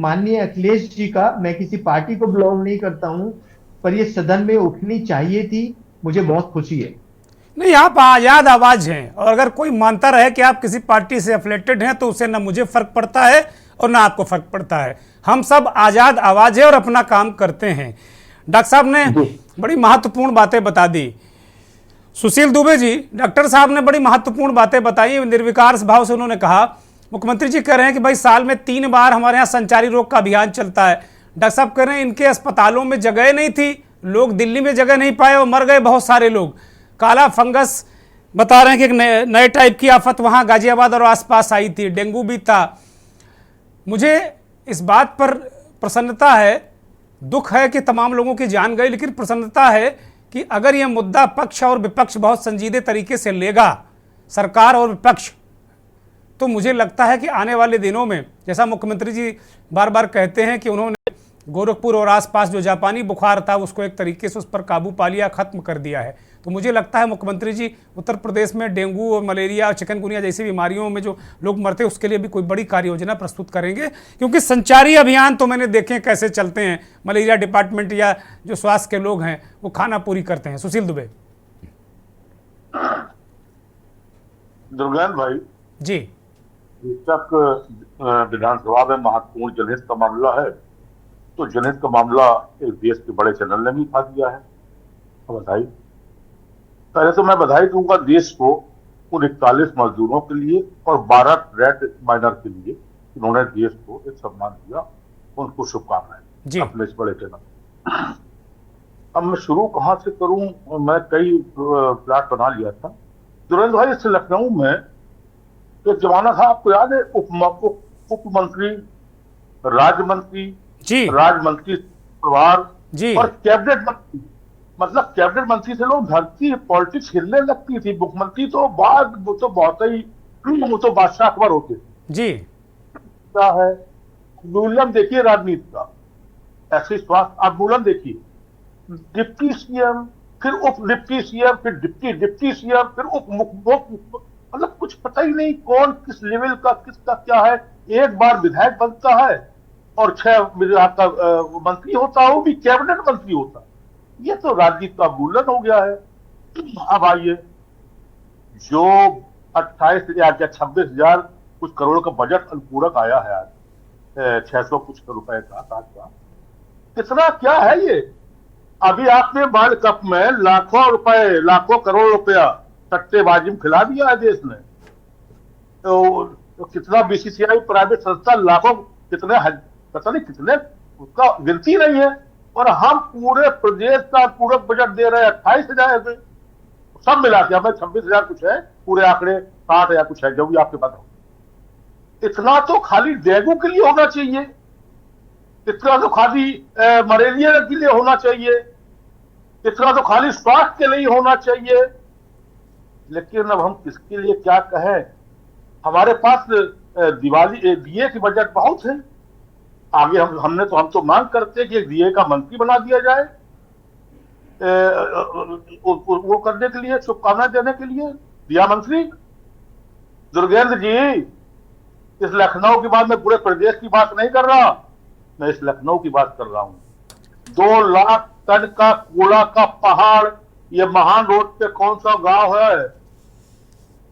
माननीय अखिलेश जी का। मैं किसी पार्टी को बिलोंग नहीं करता हूं, पर ये सदन में उठनी चाहिए थी, मुझे बहुत खुशी है। नहीं, आप आजाद आवाज हैं, और अगर कोई मानता रहे कि आप किसी पार्टी से एफिलेटेड हैं तो उससे ना मुझे फर्क पड़ता है और ना आपको फर्क पड़ता है। हम सब आजाद आवाज है और अपना काम करते हैं। डॉक्टर साहब ने बड़ी महत्वपूर्ण बातें बता दी। सुशील दुबे जी, डॉक्टर साहब ने बड़ी महत्वपूर्ण बातें बताई। निर्विकार भाव से उन्होंने कहा, मुख्यमंत्री जी कह रहे हैं कि भाई साल में 3 बार हमारे यहाँ संचारी रोग का अभियान चलता है। डॉक्टर साहब कह रहे हैं इनके अस्पतालों में जगह नहीं थी, लोग दिल्ली में जगह नहीं पाए और मर गए बहुत सारे लोग। काला फंगस बता रहे हैं कि एक नए टाइप की आफत वहाँ गाजियाबाद और आसपास आई थी, डेंगू भी था। मुझे इस बात पर प्रसन्नता है, दुख है कि तमाम लोगों की जान गई, लेकिन प्रसन्नता है कि अगर यह मुद्दा पक्ष और विपक्ष बहुत संजीदे तरीके से लेगा, सरकार और विपक्ष, तो मुझे लगता है कि आने वाले दिनों में, जैसा मुख्यमंत्री जी बार बार कहते हैं कि उन्होंने गोरखपुर और आसपास जो जापानी बुखार था उसको एक तरीके से उस पर काबू पा लिया, खत्म कर दिया है, तो मुझे लगता है मुख्यमंत्री जी उत्तर प्रदेश में डेंगू और मलेरिया और चिकनगुनिया जैसी बीमारियों में जो लोग मरते हैं उसके लिए भी कोई बड़ी कार्य योजना प्रस्तुत करेंगे। क्योंकि संचारी अभियान तो मैंने देखे कैसे चलते हैं, मलेरिया डिपार्टमेंट या जो स्वास्थ्य के लोग हैं वो खाना पूरी करते हैं। सुशील दुबे दुर्गेन्द्र भाई जी, तक विधानसभा में महत्वपूर्ण जनहित का मामला है, तो जनहित का मामला एक देश के बड़े चैनल ने भी उठा दिया है। बधाई, पहले तो मैं बधाई दूंगा देश को उन 41 मजदूरों के लिए और 12 ट्रेड माइनर के लिए, उन्होंने देश को एक सम्मान दिया, उनको शुभकामनाएं अपने इस बड़े चैनल। अब मैं शुरू कहाँ से करूं? मैं कई प्लाट बना लिया था दुरेंद्र भाई। इससे लखनऊ में एक जमाना था, आपको याद है? उप मंत्री, राज्य मंत्री, जी राजमंत्री परिवार जी और कैबिनेट मंत्री। मतलब कैबिनेट मंत्री से लोग धरती पॉलिटिक्स हिलने लगती थी। मुख्यमंत्री तो बाद, वो तो बहुत ही, वो तो बादशाह अकबर होते। जी क्या है आंदोलन देखिए राजनीति का, ऐसे स्वास्थ्य आंदोलन देखिए, डिप्टी सीएम, फिर उप डिप्टी सीएम, फिर डिप्टी सीएम, फिर उप मुख्य, मतलब कुछ पता ही नहीं कौन किस लेवल का, किसका क्या है। एक बार विधायक बनता है और 6 विभाग का मंत्री होता है, वो भी कैबिनेट मंत्री होता है। ये तो राजनीति का आंदोलन हो गया है। अब आइए, जो 28,000 या 26,000 कुछ करोड़ का बजट अनुपूरक आया है आज, 600 कुछ रुपए का, कितना क्या है ये? अभी आपने वर्ल्ड कप में लाखों रुपए, लाखों करोड़ रुपया सट्टेबाजी में खिला दिया है देश ने। तो कितना बीसीसीआई प्राइवेट संस्था लाखों, कितने पता नहीं कितने, उसका गिनती नहीं है। और हम पूरे प्रदेश का पूरक बजट दे रहे हैं 28,000 सब मिला के, हमें 26,000 कुछ है, पूरे आंकड़े 60,000 कुछ है, जो भी आपके पास हो। इतना तो खाली डेंगू के लिए होना चाहिए, इतना तो खाली मलेरिया के लिए होना चाहिए, इतना तो खाली स्वास्थ्य के लिए होना चाहिए। लेकिन अब हम किसके लिए क्या कहें? हमारे पास दिवाली दिए की बजट बहुत है। आगे हम तो मांग करते हैं कि एक दिए का मंत्री बना दिया जाए, वो करने के लिए, शुभकामनाएं देने के लिए दिया मंत्री। दुर्गेंद्र जी, इस लखनऊ की बात, मैं पूरे प्रदेश की बात नहीं कर रहा, मैं इस लखनऊ की बात कर रहा हूं। 2 लाख टन का कूड़ा का पहाड़, ये महान रोड पे कौन सा गांव है?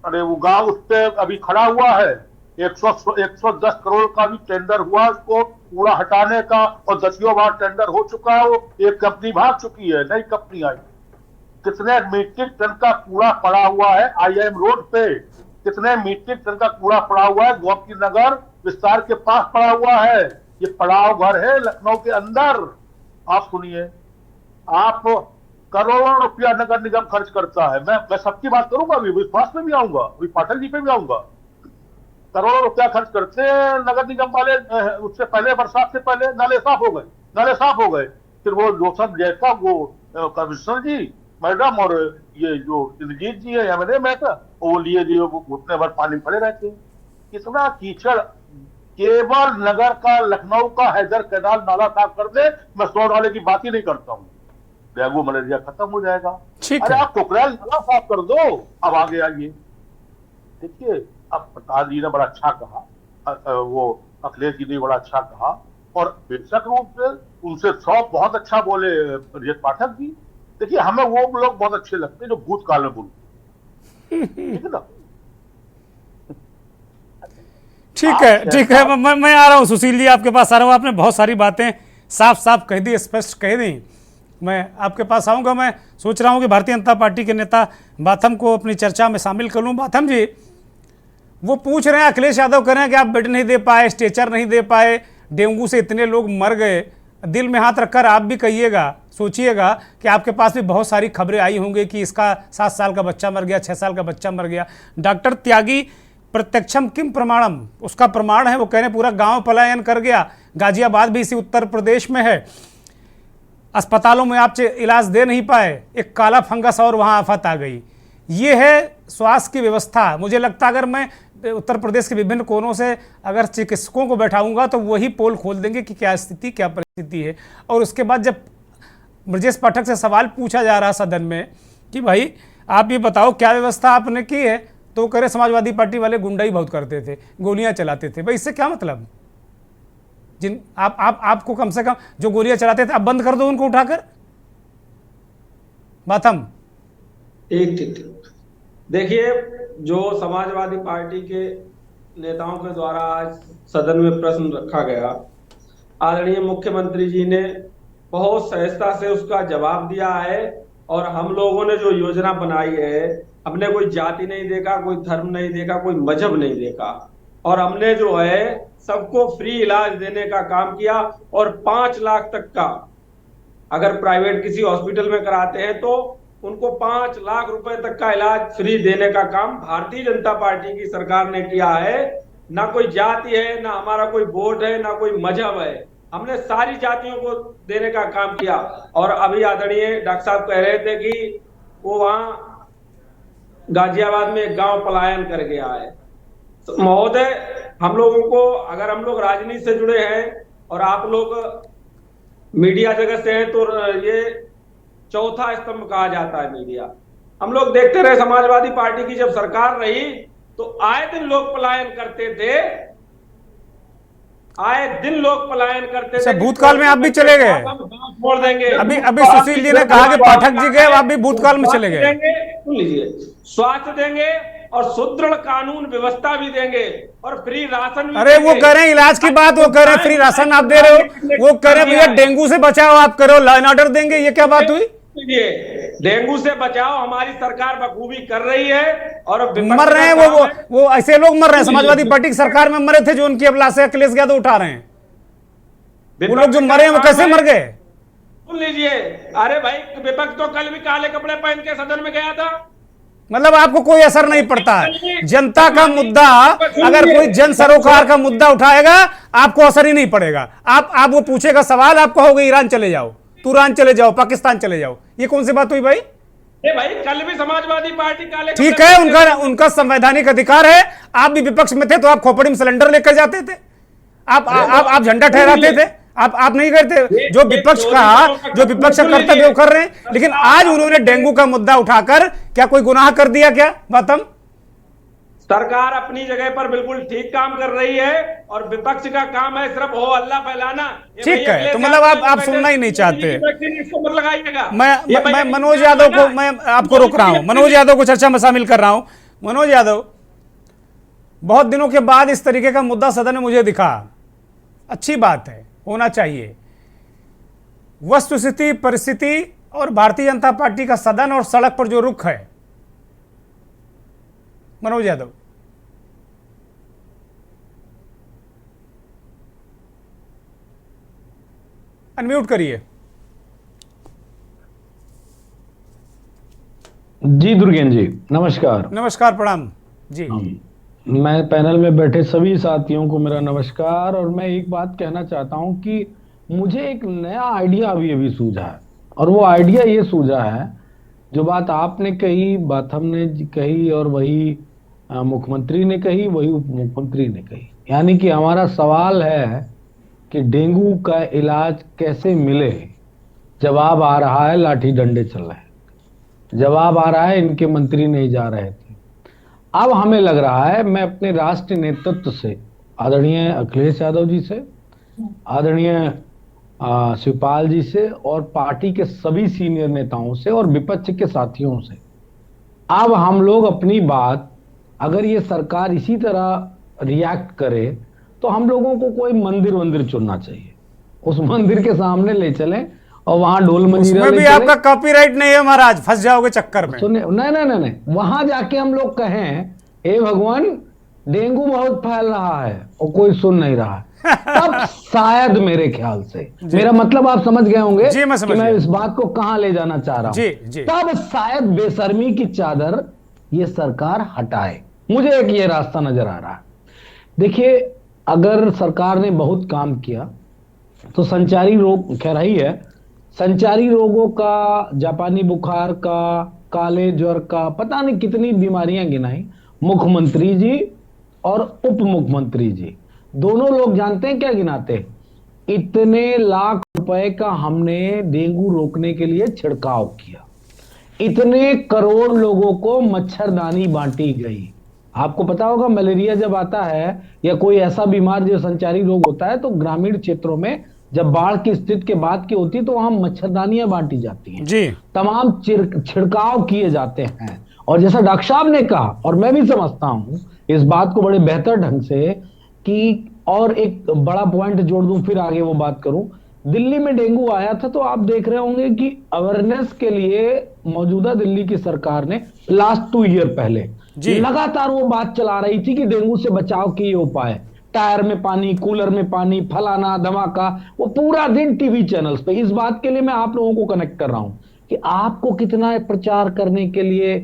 अरे वो गांव उस पे अभी खड़ा हुआ है। 110 करोड़ का भी टेंडर हुआ उसको कूड़ा हटाने का, और 10 बार टेंडर हो चुका है। वो एक कंपनी भाग चुकी है, नई कंपनी आई। कितने मीट्रिक टन का कूड़ा पड़ा हुआ है IIM रोड पे? कितने मीट्रिक टन का कूड़ा पड़ा हुआ है गोमती नगर विस्तार के पास पड़ा हुआ है? ये पड़ाव घर है लखनऊ के अंदर। आप सुनिए, आप करोड़ों रुपया नगर निगम खर्च करता है। मैं सबकी बात करूंगा, अभी विश्वास में भी आऊंगा, अभी पाठक जी पे भी आऊंगा। करोड़ों रुपया खर्च करते हैं नगर निगम वाले। उससे पहले, बरसात से पहले नाले साफ हो गए। फिर वो लोसन जैसा वो कमिश्नर जी मैडम और ये जो इंद्रजीत जी है MLA मैटर, वो लिए जी घुटने भर पानी पड़े रहते हैं। कितना कीचड़! केवल नगर का, लखनऊ का हैदर कैनाल नाला साफ कर दे, मैं 100 नाले की बात ही नहीं करता हूँ, डेंगू मलेरिया खत्म हो जाएगा। अरे आप कोकराल नाला साफ कर दो। अब आगे आइए, देखिए, अब प्रकाश जी ने बड़ा अच्छा कहा, वो अखिलेश जी ने बड़ा अच्छा कहा, और बेशक रूप से उनसे 100 बहुत अच्छा बोले ब्रजेश पाठक जी। देखिए, हमें वो लोग बहुत अच्छे लगते हैं जो भूतकाल में बोलते, ठीक है ना? ठीक है, मैं आ रहा हूँ सुशील जी, आपके पास आ रहा हूँ। आपने बहुत सारी बातें साफ साफ कह दी, स्पष्ट कह दी। मैं आपके पास आऊँगा। मैं सोच रहा हूँ कि भारतीय जनता पार्टी के नेता बाथम को अपनी चर्चा में शामिल कर लूँ। बाथम जी, वो पूछ रहे हैं, अखिलेश यादव कह रहे हैं कि आप बेड नहीं दे पाए, स्ट्रेचर नहीं दे पाए, डेंगू से इतने लोग मर गए। दिल में हाथ रखकर आप भी कहिएगा, सोचिएगा कि आपके पास भी बहुत सारी खबरें आई होंगी कि इसका 7 साल का बच्चा मर गया, 6 साल का बच्चा मर गया। डॉक्टर त्यागी प्रत्यक्षम किम प्रमाणम, उसका प्रमाण है। वो कह रहे हैं पूरा गांव पलायन कर गया। गाजियाबाद भी इसी उत्तर प्रदेश में है। अस्पतालों में आप इलाज दे नहीं पाए, एक काला फंगस और वहां आफत आ गई। ये है स्वास्थ्य की व्यवस्था। मुझे लगता है अगर मैं उत्तर प्रदेश के विभिन्न कोनों से अगर चिकित्सकों को बैठाऊंगा तो वही पोल खोल देंगे कि क्या स्थिति, क्या परिस्थिति है। और उसके बाद जब ब्रजेश पाठक से सवाल पूछा जा रहा सदन में कि भाई आप ये बताओ क्या व्यवस्था आपने की है, तो करे समाजवादी पार्टी वाले गुंडाई बहुत करते थे, गोलियां चलाते थे। भाई इससे क्या मतलब? जिन आपको कम से कम जो गोलियां चलाते थे आप बंद कर दो उनको उठाकर। बाथम, ठीक। देखिए, जो समाजवादी पार्टी के नेताओं के द्वारा आज सदन में प्रश्न रखा गया, आदरणीय मुख्यमंत्री जी ने बहुत सहजता से उसका जवाब दिया है। और हम लोगों ने जो योजना बनाई है, हमने कोई जाति नहीं देखा, कोई धर्म नहीं देखा, कोई मजहब नहीं देखा, और हमने जो है सबको फ्री इलाज देने का काम किया। और 5 लाख तक का अगर प्राइवेट किसी हॉस्पिटल में कराते हैं तो उनको 5 लाख रुपए तक का इलाज फ्री देने का काम भारतीय जनता पार्टी की सरकार ने किया है। ना कोई जाति है, ना हमारा कोई वोट है, ना कोई मजहब है, हमने सारी जातियों को देने का काम किया। और अभी आदरणीय डॉक्टर साहब कह रहे थे कि वो वहां गाजियाबाद में एक गांव पलायन कर गया है। तो महोदय, हम लोगों को, अगर हम लोग राजनीति से जुड़े हैं और आप लोग मीडिया जगत से हैं, तो ये चौथा स्तंभ कहा जाता है मीडिया। हम लोग देखते रहे, समाजवादी पार्टी की जब सरकार रही तो आए दिन लोग पलायन करते थे, आए दिन लोग पलायन करते थे। भूतकाल में आप भी चले गए, छोड़ देंगे। अभी सुशील जी ने कहा कि पाठक जी गए, आप भी भूतकाल में चले गए। सुन लीजिए, स्वास्थ्य देंगे और सुदृढ़ कानून व्यवस्था भी देंगे और फ्री राशन भी। अरे वो कह रहे हैं इलाज की बात, वो कह रहे हैं फ्री राशन आप दे रहे हो, वो कह रहे हैं भैया डेंगू से बचाओ आप करो, लॉ एंड ऑर्डर देंगे, ये क्या बात हुई? डेंगू से बचाओ हमारी सरकार बखूबी कर रही है और मर रहे हैं वो ऐसे लोग मर रहे हैं। समाजवादी पार्टी की सरकार में मरे थे जो उनकी अब लाशें अखिलेश यादव उठा रहे हैं। वो लोग जो मरे हैं वो कैसे मर गए? सुन लीजिए, अरे भाई विपक्ष तो कल भी काले कपड़े पहन के सदन में गया था। मतलब आपको कोई असर नहीं पड़ता है। जनता का मुद्दा, अगर कोई जन सरोकार का मुद्दा उठाएगा आपको असर ही नहीं पड़ेगा। आप वो पूछेगा सवाल, आप कहोगे ईरान चले जाओ, तुरान चले जाओ, पाकिस्तान चले जाओ। ये कौन सी बात हुई भाई? भाई कल भी समाजवादी पार्टी काले, ठीक है, उनका संवैधानिक अधिकार है। आप भी विपक्ष में थे तो आप खोपड़ी में सिलेंडर लेकर जाते थे, आप झंडा ठहराते थे, आप नहीं करते। जो विपक्ष का कर्तव्य वो कर रहे हैं। लेकिन आज उन्होंने डेंगू का मुद्दा उठाकर क्या कोई गुनाह कर दिया क्या? बातम सरकार अपनी जगह पर बिल्कुल ठीक काम कर रही है और विपक्ष का काम है सिर्फ हो हल्ला फैलाना। ठीक है, तो मतलब आप सुनना ही नहीं चाहते। इसको मत लगाइएगा। मैं मनोज यादव को, मैं आपको रोक रहा हूं, मनोज यादव को चर्चा में शामिल कर रहा हूं। मनोज यादव, बहुत दिनों के बाद इस तरीके का मुद्दा सदन में मुझे दिखा, अच्छी बात है, होना चाहिए। वस्तुस्थिति, परिस्थिति और भारतीय जनता पार्टी का सदन और सड़क पर जो रुख है, मनोज यादव। अनम्यूट करिए। जी दुर्गेन जी, नमस्कार। नमस्कार, प्रणाम जी। मैं पैनल में बैठे सभी साथियों को मेरा नमस्कार। और मैं एक बात कहना चाहता हूं कि मुझे एक नया आइडिया अभी सूझा है, और वो आइडिया ये सूझा है, जो बात आपने कही, बात हमने कही, और वही मुख्यमंत्री ने कही, वही उप मुख्यमंत्री ने कही। यानी कि हमारा सवाल है कि डेंगू का इलाज कैसे मिले। जवाब आ रहा है लाठी डंडे चल रहे हैं, जवाब आ रहा है इनके मंत्री नहीं जा रहे थे। अब हमें लग रहा है, मैं अपने राष्ट्रीय नेतृत्व से, आदरणीय अखिलेश यादव जी से, आदरणीय शिवपाल जी से, और पार्टी के सभी सीनियर नेताओं से और विपक्ष के साथियों से, अब हम लोग अपनी बात, अगर ये सरकार इसी तरह रिएक्ट करे तो हम लोगों को कोई मंदिर चुनना चाहिए, उस मंदिर के सामने ले चलें और वहां ढोल मंजीरा उसमें भी आपका कॉपीराइट नहीं है महाराज, फंस जाओगे चक्कर में। सुनिए, नहीं, वहां जाके हम लोग कहें, हे भगवान डेंगू बहुत फैल रहा है और कोई सुन नहीं रहा है, तब शायद, मेरे ख्याल से, मेरा मतलब आप समझ गए होंगे जी, मैं इस बात को कहां ले जाना चाह रहा हूं। तब शायद बेशर्मी की चादर ये सरकार हटाए। मुझे एक ये रास्ता नजर आ रहा है। देखिए, अगर सरकार ने बहुत काम किया तो संचारी रोग, खैर ही है, संचारी रोगों का, जापानी बुखार का, काले ज्वर का, पता नहीं कितनी बीमारियां गिनाई मुख्यमंत्री जी और उप मुख्यमंत्री जी, दोनों लोग जानते हैं क्या गिनाते? इतने लाख रुपए का हमने डेंगू रोकने के लिए छिड़काव किया, इतने करोड़ लोगों को मच्छरदानी बांटी गई। आपको पता होगा, मलेरिया जब आता है या कोई ऐसा बीमार जो संचारी रोग होता है, तो ग्रामीण क्षेत्रों में जब बाढ़ की स्थिति के बाद की होती है तो वहां मच्छरदानियां बांटी जाती हैं जी, तमाम छिड़काव किए जाते हैं। और जैसा डॉक्टर साहब ने कहा, और मैं भी समझता हूं इस बात को बड़े बेहतर ढंग से, कि और एक बड़ा पॉइंट जोड़ दूं, फिर आगे वो बात करूं। दिल्ली में डेंगू आया था तो आप देख रहे होंगे कि अवेयरनेस के लिए मौजूदा दिल्ली की सरकार ने लास्ट 2 ईयर पहले लगातार वो बात चला रही थी कि डेंगू से बचाव के ये उपाय। टायर में पानी, कूलर में पानी, फलाना धमाका, वो पूरा दिन टीवी चैनल्स पे। इस बात के लिए मैं आप लोगों को कनेक्ट कर रहा हूं कि आपको कितना प्रचार करने के लिए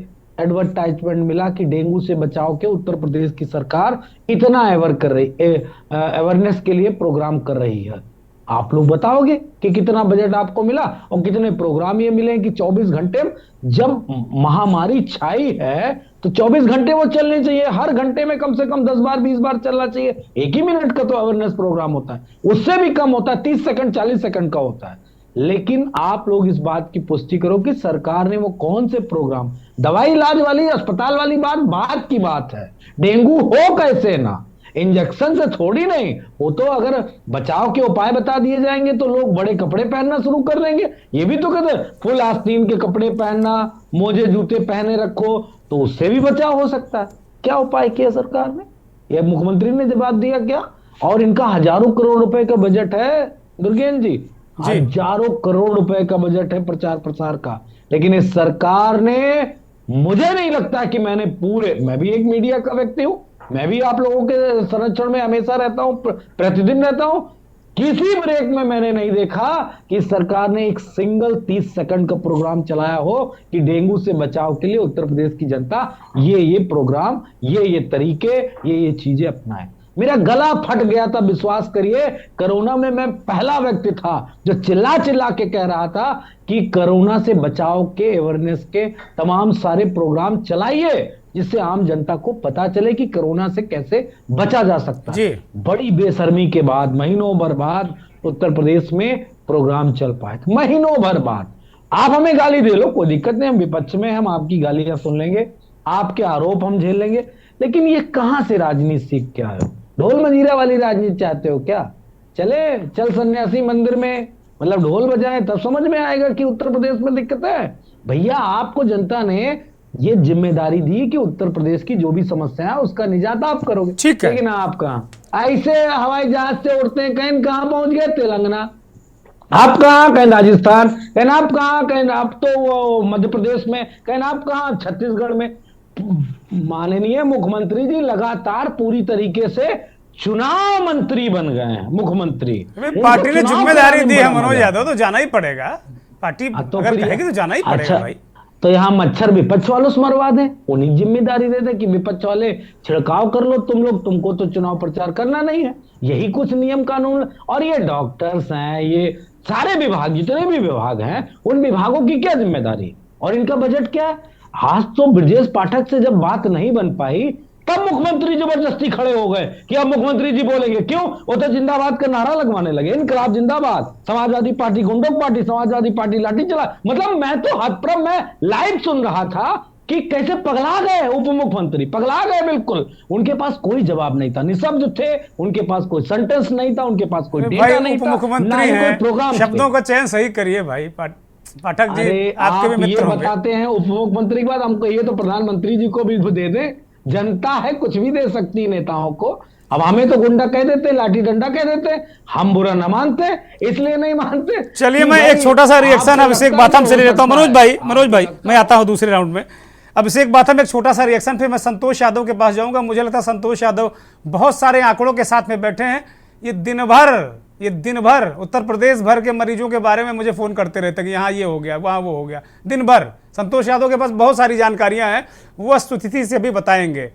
एडवर्टाइजमेंट मिला कि डेंगू से बचाव के उत्तर प्रदेश की सरकार इतना अवेयरनेस के लिए प्रोग्राम कर रही है। आप लोग बताओगे कि कितना बजट आपको मिला और कितने प्रोग्राम ये मिले कि 24 घंटे, जब महामारी छाई है तो 24 घंटे वो चलने चाहिए, हर घंटे में कम से कम 10 बार 20 बार चलना चाहिए। एक ही मिनट का तो अवेयरनेस प्रोग्राम होता है, उससे भी कम होता है, 30 सेकंड 40 सेकंड का होता है। लेकिन आप लोग इस बात की पुष्टि करो कि सरकार ने वो कौन से प्रोग्राम, दवाई इलाज वाली अस्पताल वाली बात की बात है, डेंगू हो कैसे ना, इंजेक्शन से थोड़ी नहीं। वो तो अगर बचाव के उपाय बता दिए जाएंगे तो लोग बड़े कपड़े पहनना शुरू कर देंगे। ये भी तो कहते फुल आस्तीन के कपड़े पहनना, मोजे जूते पहने रखो, तो उससे भी बचाव हो सकता है। क्या उपाय किया सरकार ने? यह मुख्यमंत्री ने जवाब दिया क्या? और इनका हजारों करोड़ रुपए का बजट है दुर्गेन जी, हजारों करोड़ रुपए का बजट है प्रचार प्रसार का। लेकिन इस सरकार ने, मुझे नहीं लगता कि मैं भी एक मीडिया का व्यक्ति हूं, मैं भी आप लोगों के संरक्षण में हमेशा रहता हूं, प्रतिदिन रहता हूं, किसी ब्रेक में मैंने नहीं देखा कि सरकार ने एक सिंगल 30 सेकंड का प्रोग्राम चलाया हो कि डेंगू से बचाव के लिए उत्तर प्रदेश की जनता ये प्रोग्राम, ये तरीके, ये चीजें अपनाए। मेरा गला फट गया था, विश्वास करिए। कोरोना में मैं पहला व्यक्ति था जो चिल्ला चिल्ला के कह रहा था कि कोरोना से बचाव के अवेयरनेस के तमाम सारे प्रोग्राम चलाइए, जिससे आम जनता को पता चले कि कोरोना से कैसे बचा जा सकता है। बड़ी बेशर्मी के बाद, महीनों भर बाद उत्तर प्रदेश में प्रोग्राम चल पाए, महीनों भर बाद। आप हमें गाली दे लो, कोई दिक्कत नहीं, हम विपक्ष में, हम आपकी गालियां सुन लेंगे, आपके आरोप हम झेल लेंगे। लेकिन ये कहां से राजनीति सीख के आए हो? ढोल मंजीरा वाली राजनीति चाहते हो क्या? चल सन्यासी मंदिर में मतलब ढोल बजाए, तब समझ में आएगा कि उत्तर प्रदेश में दिक्कत है। भैया आपको जनता ने ये जिम्मेदारी दी कि उत्तर प्रदेश की जो भी समस्या है उसका निजात आप करोगे, ठीक है। लेकिन आप कहां, ऐसे हवाई जहाज से उड़ते हैं, कहां पहुंच गए? तेलंगाना। आप कहां? कहीं राजस्थान। कहीं आप कहां? कहीं आप तो वो मध्य प्रदेश में। कहीं आप कहां? छत्तीसगढ़ में। माननीय मुख्यमंत्री जी लगातार पूरी तरीके से चुनाव मंत्री बन गए हैं, मुख्यमंत्री। पार्टी ने जिम्मेदारी दी है मनोज यादव, तो जाना ही पड़ेगा। पार्टी अगर कहेगी तो जाना ही पड़ेगा भाई। तो यहाँ मच्छर विपक्ष वालों से मरवा दें, उन्हीं जिम्मेदारी दे दें कि विपक्ष वाले छिड़काव कर लो तुम लोग, तुमको तो चुनाव प्रचार करना नहीं है। यही कुछ नियम कानून। और ये डॉक्टर्स हैं, ये सारे विभाग, जितने भी विभाग हैं, उन विभागों की क्या जिम्मेदारी और इनका बजट क्या है? आज तो ब्रजेश पाठक से जब बात नहीं बन पाई तब मुख्यमंत्री जबरदस्ती खड़े हो गए कि अब मुख्यमंत्री जी बोलेंगे। क्यों? वो तो जिंदाबाद का नारा लगवाने लगे, इनकलाब जिंदाबाद, समाजवादी पार्टी गुंडों पार्टी, समाजवादी पार्टी लाठी चला। मतलब मैं तो हतप्रभ, मैं लाइव सुन रहा था कि कैसे पगला गए उप मुख्यमंत्री, पगला गए बिल्कुल। उनके पास कोई जवाब नहीं था, निशब्द थे, उनके पास कोई सेंटेंस नहीं था, उनके पास कोई डेटा नहीं था, मुख्यमंत्री है, प्रोग्राम। शब्दों का चयन सही करिए भाई पाठक जी, आपके भी मित्र होंगे। बताते हैं उप मुख्यमंत्री के बाद हमको, ये तो प्रधानमंत्री जी को भी दे दें। जनता है, कुछ भी दे सकती है नेताओं को। अब हमें तो गुंडा कह देते, लाठी डंडा कह देते, हम बुरा न मानते, इसलिए नहीं मानते। चलिए मैं एक छोटा सा रिएक्शन अभिषेक बाथम से ले लेता हूं। मनोज भाई मैं आता हूं दूसरे राउंड में। अभिषेक बाथम एक छोटा सा रिएक्शन, फिर मैं संतोष यादव के पास जाऊंगा। मुझे लगता है संतोष यादव बहुत सारे आंकड़ों के साथ में बैठे हैं। ये दिन भर उत्तर प्रदेश भर के मरीजों के बारे में मुझे फोन करते रहते हैं कि यहाँ ये हो गया, वहाँ वो हो गया, दिन भर। संतोष यादव के पास बहुत सारी जानकारियां हैं, वो स्तुति से भी बताएंगे।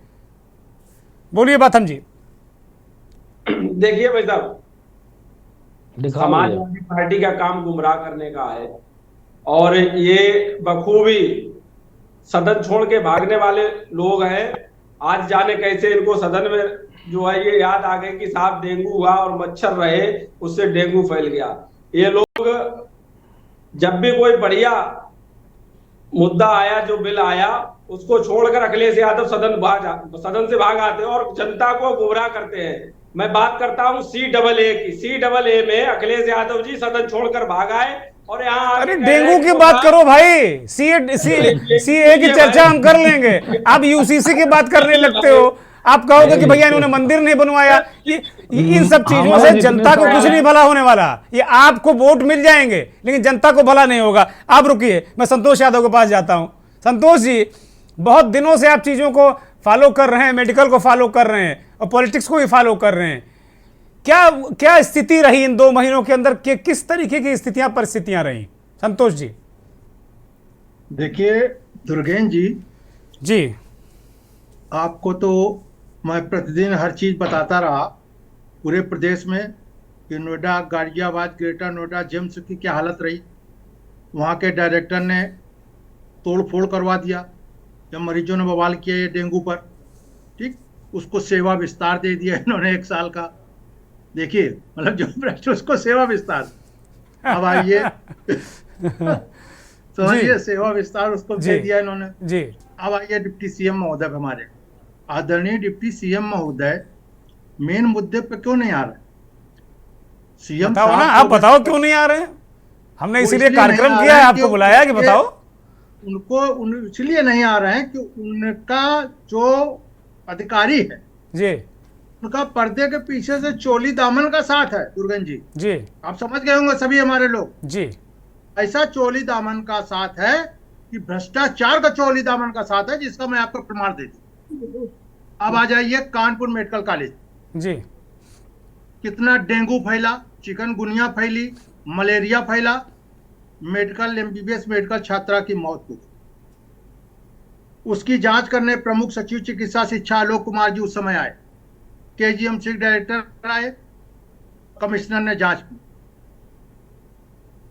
बोलिए बाथम जी। देखिए भाई साहब, समाजवादी पार्टी का काम गुमराह करने का है और ये बखूबी सदन छोड़ के भागने वाले लोग हैं। आज जाने कैसे इनको सदन में जो है ये याद आ गई कि साहब डेंगू हुआ और मच्छर रहे, उससे डेंगू फैल गया। ये लोग जब भी कोई बढ़िया मुद्दा आया, जो बिल आया, उसको छोड़कर अखिलेश यादव सदन से भाग आते हैं और जनता को गुमराह करते हैं। मैं बात करता हूं CAA की। CAA में अखिलेश यादव जी सदन छोड़कर भाग आए और यहाँ, अरे डेंगू की बात करो भाई, CA की चर्चा हम कर लेंगे। आप UCC की बात करने लगते हो। आप कहोगे कि भैया इन्होंने मंदिर नहीं बनवाया। इन सब चीजों से जनता को कुछ नहीं भला होने वाला। ये आपको वोट मिल जाएंगे लेकिन जनता को भला नहीं होगा। आप रुकिए, मैं संतोष यादव के पास जाता हूं। संतोष जी, बहुत दिनों से आप चीजों को फॉलो कर रहे हैं, मेडिकल को फॉलो कर रहे हैं। और पॉलिटिक्स को भी फॉलो कर रहे हैं। क्या क्या स्थिति रही इन 2 महीनों के अंदर, कि किस तरीके की स्थितियां परिस्थितियां रही संतोष जी? देखिए दुर्गेन जी, आपको तो मैं प्रतिदिन हर चीज बताता रहा पूरे प्रदेश में कि नोएडा, गाजियाबाद, ग्रेटर नोएडा, जेम्स की क्या हालत रही। वहाँ के डायरेक्टर ने तोड़ फोड़ करवा दिया जब मरीजों ने बवाल किया ये डेंगू पर, ठीक, उसको सेवा विस्तार दे दिया इन्होंने 1 साल का। देखिए मतलब जो भ्रष्ट उसको सेवा विस्तार, अब आइए समझिए, सेवा विस्तार उसको दे दिया इन्होंने जी। अब आइए डिप्टी सीएम महोदय, हमारे आदरणीय डिप्टी सीएम महोदय मेन मुद्दे पे क्यों नहीं आ रहे? सीएम बताओ ना, आप बताओ क्यों नहीं आ रहे हैं? हमने इसीलिए कार्यक्रम किया है, आपको बुलाया कि बताओ। उनको इसलिए नहीं आ रहे हैं कि उनका जो अधिकारी है जी, उनका पर्दे के पीछे से चोली दामन का साथ है दुर्गन जी। आप समझ गए होंगे सभी हमारे लोग जी। ऐसा चोली दामन का साथ है कि भ्रष्टाचार का चोली दामन का साथ है, जिसका मैं आपको प्रमाण दे दूं। अब आ जाइए कानपुर मेडिकल कॉलेज जी, कितना डेंगू फैला, चिकनगुनिया फैली, मलेरिया फैला, मेडिकल एमबीबीएस मेडिकल छात्रा की मौत हुई। उसकी जांच करने प्रमुख सचिव चिकित्सा शिक्षा आलोक कुमार जी उस समय आए, केजीएमसी डायरेक्टर आए, कमिश्नर ने जांच की।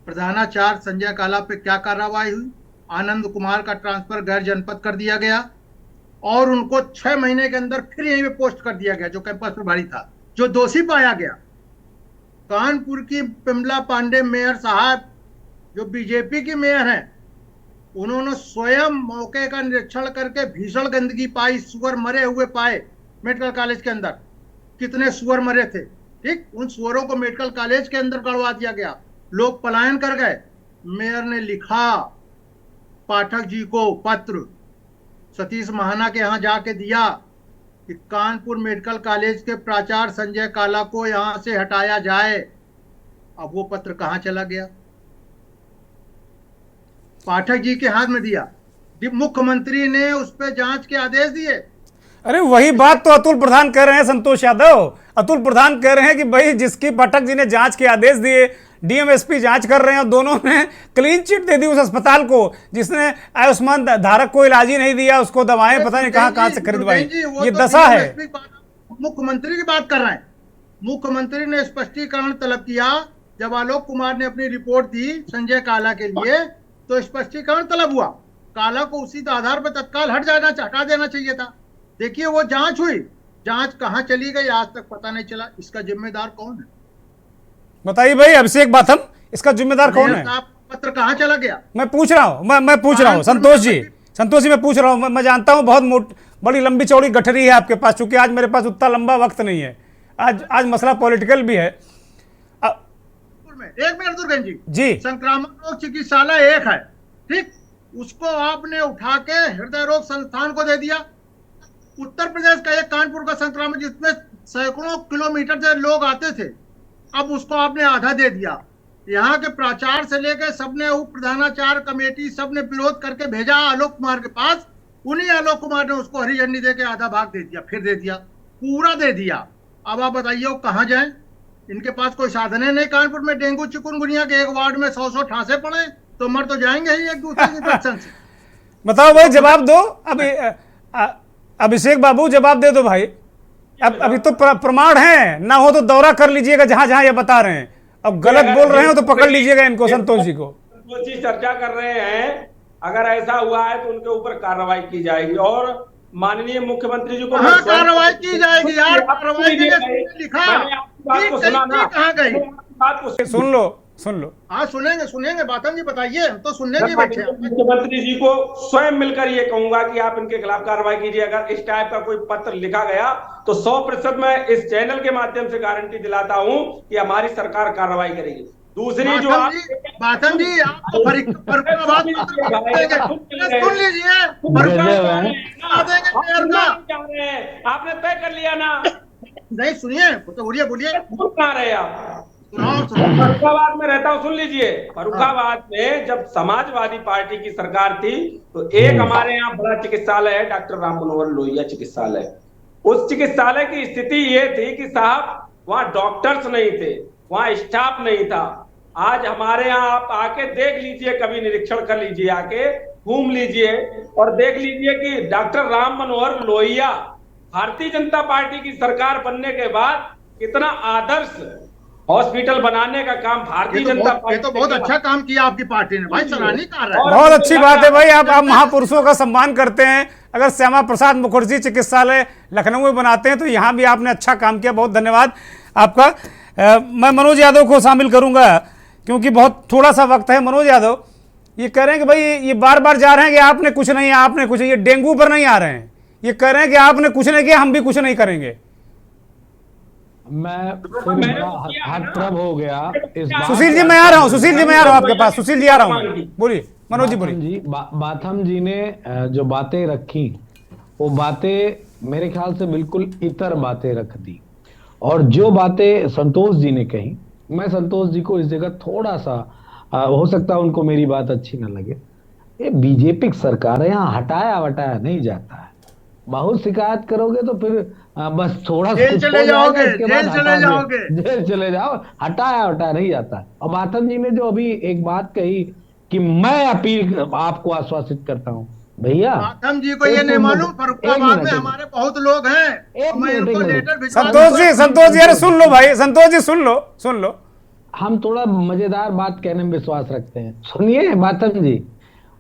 प्रधानाचार्य संजय काला पे क्या कार्रवाई हुई? आनंद कुमार का ट्रांसफर गैर जनपद कर दिया गया और उनको 6 महीने के अंदर फिर यहीं पे पोस्ट कर दिया गया, जो कैंपस प्रभारी था, जो दोषी पाया गया। कानपुर की पिमला पांडे मेयर साहब, जो बीजेपी की मेयर हैं, उन्होंने स्वयं मौके का निरीक्षण करके भीषण गंदगी पाई, सुअर मरे हुए पाए मेडिकल कॉलेज के अंदर। कितने सुअर मरे थे, ठीक, उन सुअरों को मेडिकल कॉलेज के अंदर गड़वा दिया गया, लोग पलायन कर गए। मेयर ने लिखा पाठक जी को पत्र, सतीश महाना के यहाँ जाके दिया कि कानपुर मेडिकल कॉलेज के प्राचार्य संजय काला को यहां से हटाया जाए। अब वो पत्र कहां चला गया? पाठक जी के हाथ में दिया, मुख्यमंत्री ने उस पर जांच के आदेश दिए। अरे वही बात तो अतुल प्रधान कह रहे हैं संतोष यादव। अतुल प्रधान कह रहे हैं कि भाई जिसकी पाठक जी ने जांच के आदेश दिए, डीएम एसपी जांच कर रहे हैं और दोनों ने क्लीन चिट दे दी उस अस्पताल को, जिसने आयुष्मान धारक को इलाज ही नहीं दिया, उसको दवाएं पता नहीं कहां से खरीदवाई। ये दशा है। मुख्यमंत्री की बात कर रहे हैं। मुख्यमंत्री ने स्पष्टीकरण तलब किया जब आलोक कुमार ने अपनी रिपोर्ट दी संजय काला के लिए, तो स्पष्टीकरण तलब हुआ। काला को उसी आधार पर तत्काल हटा देना चाहिए था। देखिए वो जांच हुई, जांच कहां चली गई आज तक पता नहीं चला। इसका जिम्मेदार कौन है बताइए भाई? अभिषेक बाथम, इसका जिम्मेदार कौन है? पत्र कहां चला गया? मैं पूछ रहा हूं, मैं पूछ रहा हूं संतोष जी मैं पूछ रहा हूं। मैं जानता हूं बहुत बड़ी लंबी चौड़ी गठरी है आपके पास, क्योंकि आज मेरे पास उतना लंबा वक्त नहीं है। आज मसला पॉलिटिकल भी है। एक मिनट दुर्गन जी, संक्रामक रोग चिकित्सालय एक है, ठीक, उसको आपने उठा के हृदय रोग संस्थान को दे दिया। उत्तर प्रदेश का एक कानपुर का संक्रामक जिसमें सैकड़ों किलोमीटर से लोग आते थे, अब उसको आपने आधा दे दिया। यहाँ के प्राचार्य से लेकर सबने, उप प्रधानाचार्य कमेटी सबने विरोध करके भेजा आलोक कुमार के पास। उन्हीं आलोक कुमार ने उसको हरी झंडी देके आधा भाग दे दिया, फिर दे दिया, पूरा दे दिया। अब आप बताइए वो कहाँ जाए? इनके पास कोई साधन है नहीं। कानपुर में डेंगू चिकुनगुनिया के एक वार्ड में 100 ठांसे पड़े तो मर तो जाएंगे ही एक दूसरे की इन्फेक्शन से। बताओ भाई, जवाब दो। अब अभिषेक बाबू जवाब दे दो भाई। अब अभी तो प्रमाण है, ना हो तो दौरा कर लीजिएगा जहां जहां ये बता रहे हैं। अब गलत बोल रहे हो तो पकड़ लीजिएगा इनको, संतोष जी को। चर्चा कर रहे हैं, अगर ऐसा हुआ है तो उनके ऊपर कार्रवाई की जाएगी। और माननीय मुख्यमंत्री जी को कार्रवाई की जाएगी यार, कार्रवाई के लिए लिखा, बात को सुना ना, कहाँ गई? बात को सुन लो। हाँ सुनेंगे बातन जी, बताइए, हम तो सुनने के बैठे हैं। मुख्यमंत्री जी को स्वयं मिलकर ये कहूंगा कि आप इनके खिलाफ कार्रवाई कीजिए। अगर इस टाइप का कोई पत्र लिखा गया तो 100% मैं इस चैनल के माध्यम से गारंटी दिलाता हूं कि हमारी सरकार कार्रवाई करेगी। दूसरी जो बातन जी आपको सुन लीजिए, आपने तय कर लिया ना? नहीं सुनिए तो बोलिए कहाँ रहे आप? फर्रुखाबाद में रहता हूँ, सुन लीजिए। फर्रुखाबाद में जब समाजवादी पार्टी की सरकार थी तो एक हमारे यहाँ बड़ा चिकित्सालय है, डॉक्टर राम मनोहर लोहिया चिकित्सालय। उस चिकित्सालय की स्थिति ये थी कि साहब वहां डॉक्टर्स नहीं थे, वहां स्टाफ नहीं था। आज हमारे यहाँ आप आके देख लीजिए, कभी निरीक्षण कर लीजिए, आके घूम लीजिए और देख लीजिए कि डॉक्टर राम मनोहर लोहिया भारतीय जनता पार्टी की सरकार बनने के बाद कितना आदर्श हॉस्पिटल बनाने का काम भारतीय जनता पार्टी। ये तो बहुत अच्छा काम किया आपकी पार्टी ने भाई, सराहनीय कार्य है। बहुत अच्छी बात है भाई, आप महापुरुषों का सम्मान करते हैं। अगर श्यामा प्रसाद मुखर्जी चिकित्सालय लखनऊ में बनाते हैं तो यहाँ भी आपने अच्छा काम किया, बहुत धन्यवाद आपका। मैं मनोज यादव को शामिल करूंगा क्योंकि बहुत थोड़ा सा वक्त है। मनोज यादव ये कह रहे हैं कि भाई ये बार बार जा रहे हैं कि आपने कुछ नहीं, आपने कुछ, ये डेंगू पर नहीं आ रहे हैं, ये कह रहे हैं कि आपने कुछ नहीं किया, हम भी कुछ नहीं करेंगे। मैं हतप्रभ हो गया इस बात। सुशील जी मैं आ रहा हूँ, सुशील जी मैं आ रहा हूँ आपके पास, सुशील जी आ रहा हूँ, बोलिए मनोज जी बोलिए। बाथम जी ने जो बातें रखी वो बातें मेरे ख्याल से बिल्कुल इतर बातें रख दी, और जो बातें संतोष जी ने कही, मैं संतोष जी को इस जगह थोड़ा सा हो सकता है उनको मेरी बात अच्छी ना लगे, ये बीजेपी की सरकार है, यहाँ हटाया वटाया नहीं जाता है। बहुत शिकायत करोगे तो फिर बस थोड़ा जेल चले जाओगे, जेल चले जाओगे, जेल चले जाओ, हटाया वटाया नहीं जाता है। और बाथम जी ने जो अभी एक बात कही कि मैं अपील आपको आश्वासित करता हूँ, भैया बाथम जी को ये नहीं मालूम फर्रुखाबाद में हमारे बहुत लोग हैं, मैं इनको लेटर संतोष जी अरे सुन लो भाई, संतोष जी सुन लो। हम थोड़ा मजेदार बात कहने में विश्वास रखते हैं। सुनिए बाथम जी,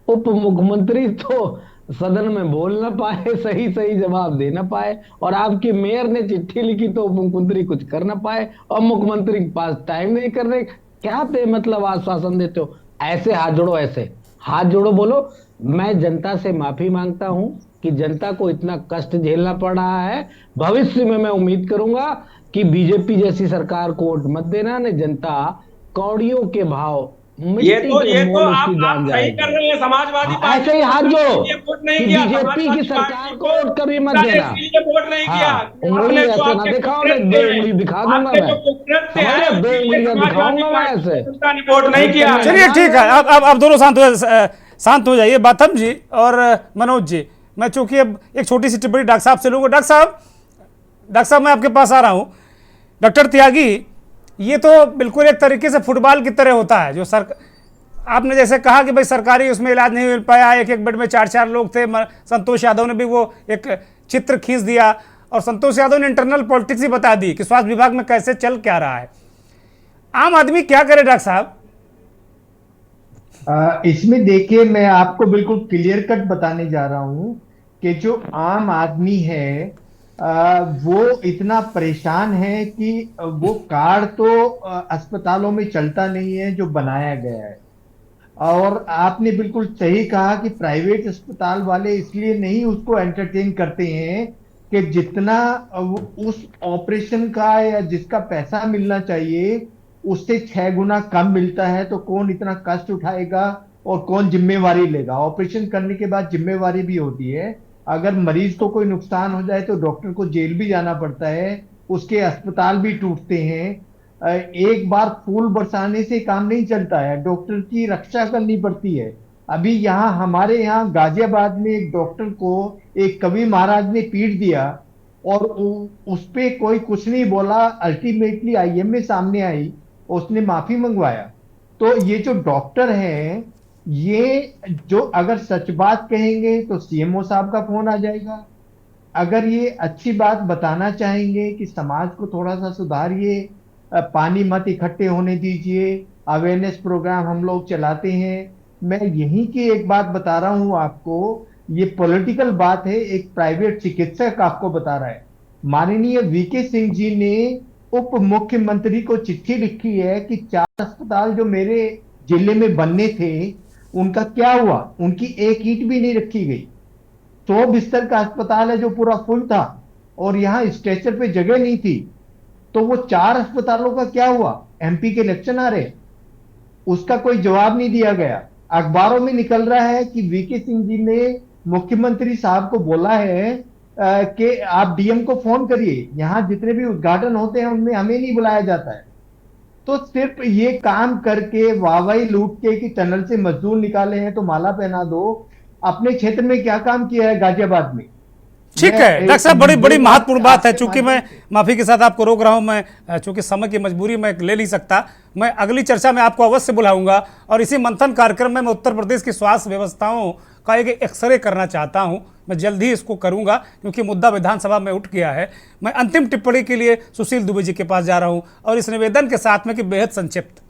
उप मुख्यमंत्री तो सदन में बोल ना पाए, सही जवाब दे ना पाए, और आपके मेयर ने चिट्ठी लिखी तो मुख्यमंत्री कुछ कर ना पाए, और मुख्यमंत्री के पास टाइम नहीं कर रहे। क्या मतलब आश्वासन देते हो? ऐसे हाथ जोड़ो, ऐसे हाथ जोड़ो, बोलो मैं जनता से माफी मांगता हूं कि जनता को इतना कष्ट झेलना पड़ रहा है। भविष्य में मैं उम्मीद करूंगा कि बीजेपी जैसी सरकार को वोट मत देना, ने जनता कौड़ियों के भाव ये तो आप सही कर रहे हैं। समाजवादी पार्टी ऐसे ही हाथ जोड़ो वोट नहीं किया, बीजेपी की सरकार को वोट कभी मत देना, वोट नहीं किया। उंगली ऐसे ना दिखाओ, मैं 2 उंगली दिखा दूंगा, मैं 2 उंगलियां दिखाऊंगा मैं ऐसे। वोट नहीं किया। चलिए ठीक है, अब दोनों शांत हो जाइए, बाथम जी और मनोज जी। मैं चूंकि अब एक छोटी सी टिप्पणी डॉक्टर साहब से लूंगा। डॉक्टर साहब मैं आपके पास आ रहा हूँ। डॉक्टर त्यागी, ये तो बिल्कुल एक तरीके से फुटबॉल की तरह होता है, जो आपने जैसे कहा कि भाई सरकारी उसमें इलाज नहीं मिल पाया, एक बेड में 4 लोग थे। संतोष यादव ने भी वो एक चित्र खींच दिया, और संतोष यादव ने इंटरनल पॉलिटिक्स ही बता दी कि स्वास्थ्य विभाग में कैसे चल क्या रहा है। आम आदमी क्या करे डॉक्टर साहब? इसमें देखिए, मैं आपको बिल्कुल क्लियर कट बताने जा रहा हूं कि जो आम आदमी है वो इतना परेशान है कि वो कार्ड तो अस्पतालों में चलता नहीं है जो बनाया गया है। और आपने बिल्कुल सही कहा कि प्राइवेट अस्पताल वाले इसलिए नहीं उसको एंटरटेन करते हैं कि जितना उस ऑपरेशन का या जिसका पैसा मिलना चाहिए उससे 6 गुना कम मिलता है, तो कौन इतना कष्ट उठाएगा और कौन जिम्मेवारी लेगा। ऑपरेशन करने के बाद जिम्मेवारी भी होती है, अगर मरीज को कोई नुकसान हो जाए तो डॉक्टर को जेल भी जाना पड़ता है, उसके अस्पताल भी टूटते हैं। एक बार फूल बरसाने से काम नहीं चलता है, डॉक्टर की रक्षा करनी पड़ती है। अभी यहाँ हमारे यहाँ गाजियाबाद में एक डॉक्टर को एक कवि महाराज ने पीट दिया और उस पे कोई कुछ नहीं बोला। अल्टीमेटली आईएमए सामने आई, उसने माफी मंगवाया। तो ये जो डॉक्टर हैं, ये जो अगर सच बात कहेंगे तो सीएमओ साहब का फोन आ जाएगा, अगर ये अच्छी बात बताना चाहेंगे कि समाज को थोड़ा सा सुधारिए, पानी मत इकट्ठे होने दीजिए, अवेयरनेस प्रोग्राम हम लोग चलाते हैं। मैं यहीं की एक बात बता रहा हूं आपको, ये पॉलिटिकल बात है, एक प्राइवेट चिकित्सक आपको बता रहा है। माननीय वीके सिंह जी ने उप मुख्यमंत्री को चिट्ठी लिखी है कि 4 अस्पताल जो मेरे जिले में बनने थे उनका क्या हुआ, उनकी एक ईंट भी नहीं रखी गई। 100 बिस्तर का अस्पताल है जो पूरा फुल था और यहाँ स्ट्रेचर पे जगह नहीं थी, तो वो 4 अस्पतालों का क्या हुआ। एमपी के इलेक्शन आ रहे, उसका कोई जवाब नहीं दिया गया। अखबारों में निकल रहा है कि वीके सिंह जी ने मुख्यमंत्री साहब को बोला है कि आप डीएम को फोन करिए, यहाँ जितने भी उद्घाटन होते हैं उनमें हमें नहीं बुलाया जाता है। तो सिर्फ ये काम करके वाहवाही लूट के कि टनल से मजदूर निकाले हैं तो माला पहना दो। अपने क्षेत्र में क्या काम किया है गाजियाबाद में? ठीक है डॉक्टर साहब, बड़ी बड़ी महत्वपूर्ण बात है। चूंकि मैं माफी के साथ आपको रोक रहा हूं, मैं चूंकि समय की मजबूरी में ले नहीं सकता, मैं अगली चर्चा में आपको अवश्य बुलाऊंगा और इसी मंथन कार्यक्रम में मैं उत्तर प्रदेश की स्वास्थ्य व्यवस्थाओं का एक एक्सरे करना चाहता हूं। मैं जल्द ही इसको करूंगा क्योंकि मुद्दा विधानसभा में उठ गया है। मैं अंतिम टिप्पणी के लिए सुशील दुबे जी के पास जा रहा हूं और इस निवेदन के साथ में कि बेहद संक्षिप्त।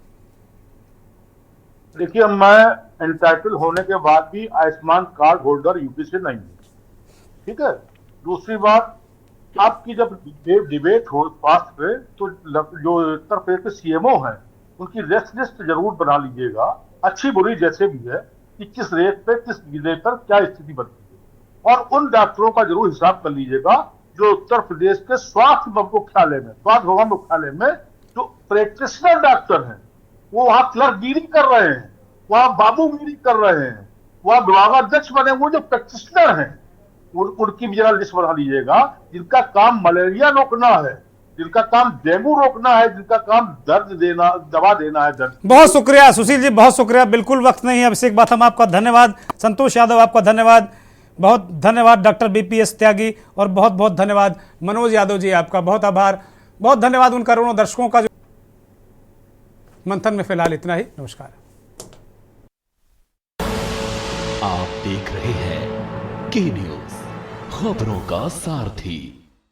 देखिए, मैं एंटाइटल होने के बाद भी आयुष्मान कार्ड होल्डर यूपी से नहीं हूँ, ठीक है। दूसरी बात, आपकी जब डिबेट हो स्वास्थ्य पे तो जो उत्तर प्रदेश के सीएमओ हैं उनकी रेस्ट लिस्ट जरूर बना लीजिएगा, अच्छी बुरी जैसे भी है, कि किस रेट पे किस जिले पर क्या स्थिति बनती है, और उन डॉक्टरों का जरूर हिसाब कर लीजिएगा जो उत्तर प्रदेश के स्वास्थ्य मुख्यालय में, स्वास्थ्य भवन मुख्यालय में जो प्रैक्टिशनर डॉक्टर हैं वो वहां क्लर्कगिरी कर रहे हैं, वहां बाबूगिरी कर रहे हैं, वहां विभागाध्यक्ष बने हुए जो प्रैक्टिशनर हैं उनकी भी जरा लिस्ट बना लीजिएगा, जिनका काम मलेरिया रोकना है, जिनका काम डेंगू रोकना है, जिनका काम दर्द देना, दवा देना है दर्द। बहुत शुक्रिया सुशील जी, बहुत शुक्रिया। बिल्कुल वक्त नहीं है, अभिषेक बाथम आपका धन्यवाद, संतोष यादव आपका धन्यवाद, बहुत धन्यवाद डॉक्टर बीपीएस त्यागी, और बहुत बहुत धन्यवाद मनोज यादव जी, आपका बहुत आभार, बहुत धन्यवाद उन करोड़ों दर्शकों का जो मंथन में। फिलहाल इतना ही, नमस्कार। आप देख रहे हैं के न्यूज़, खबरों का सारथी।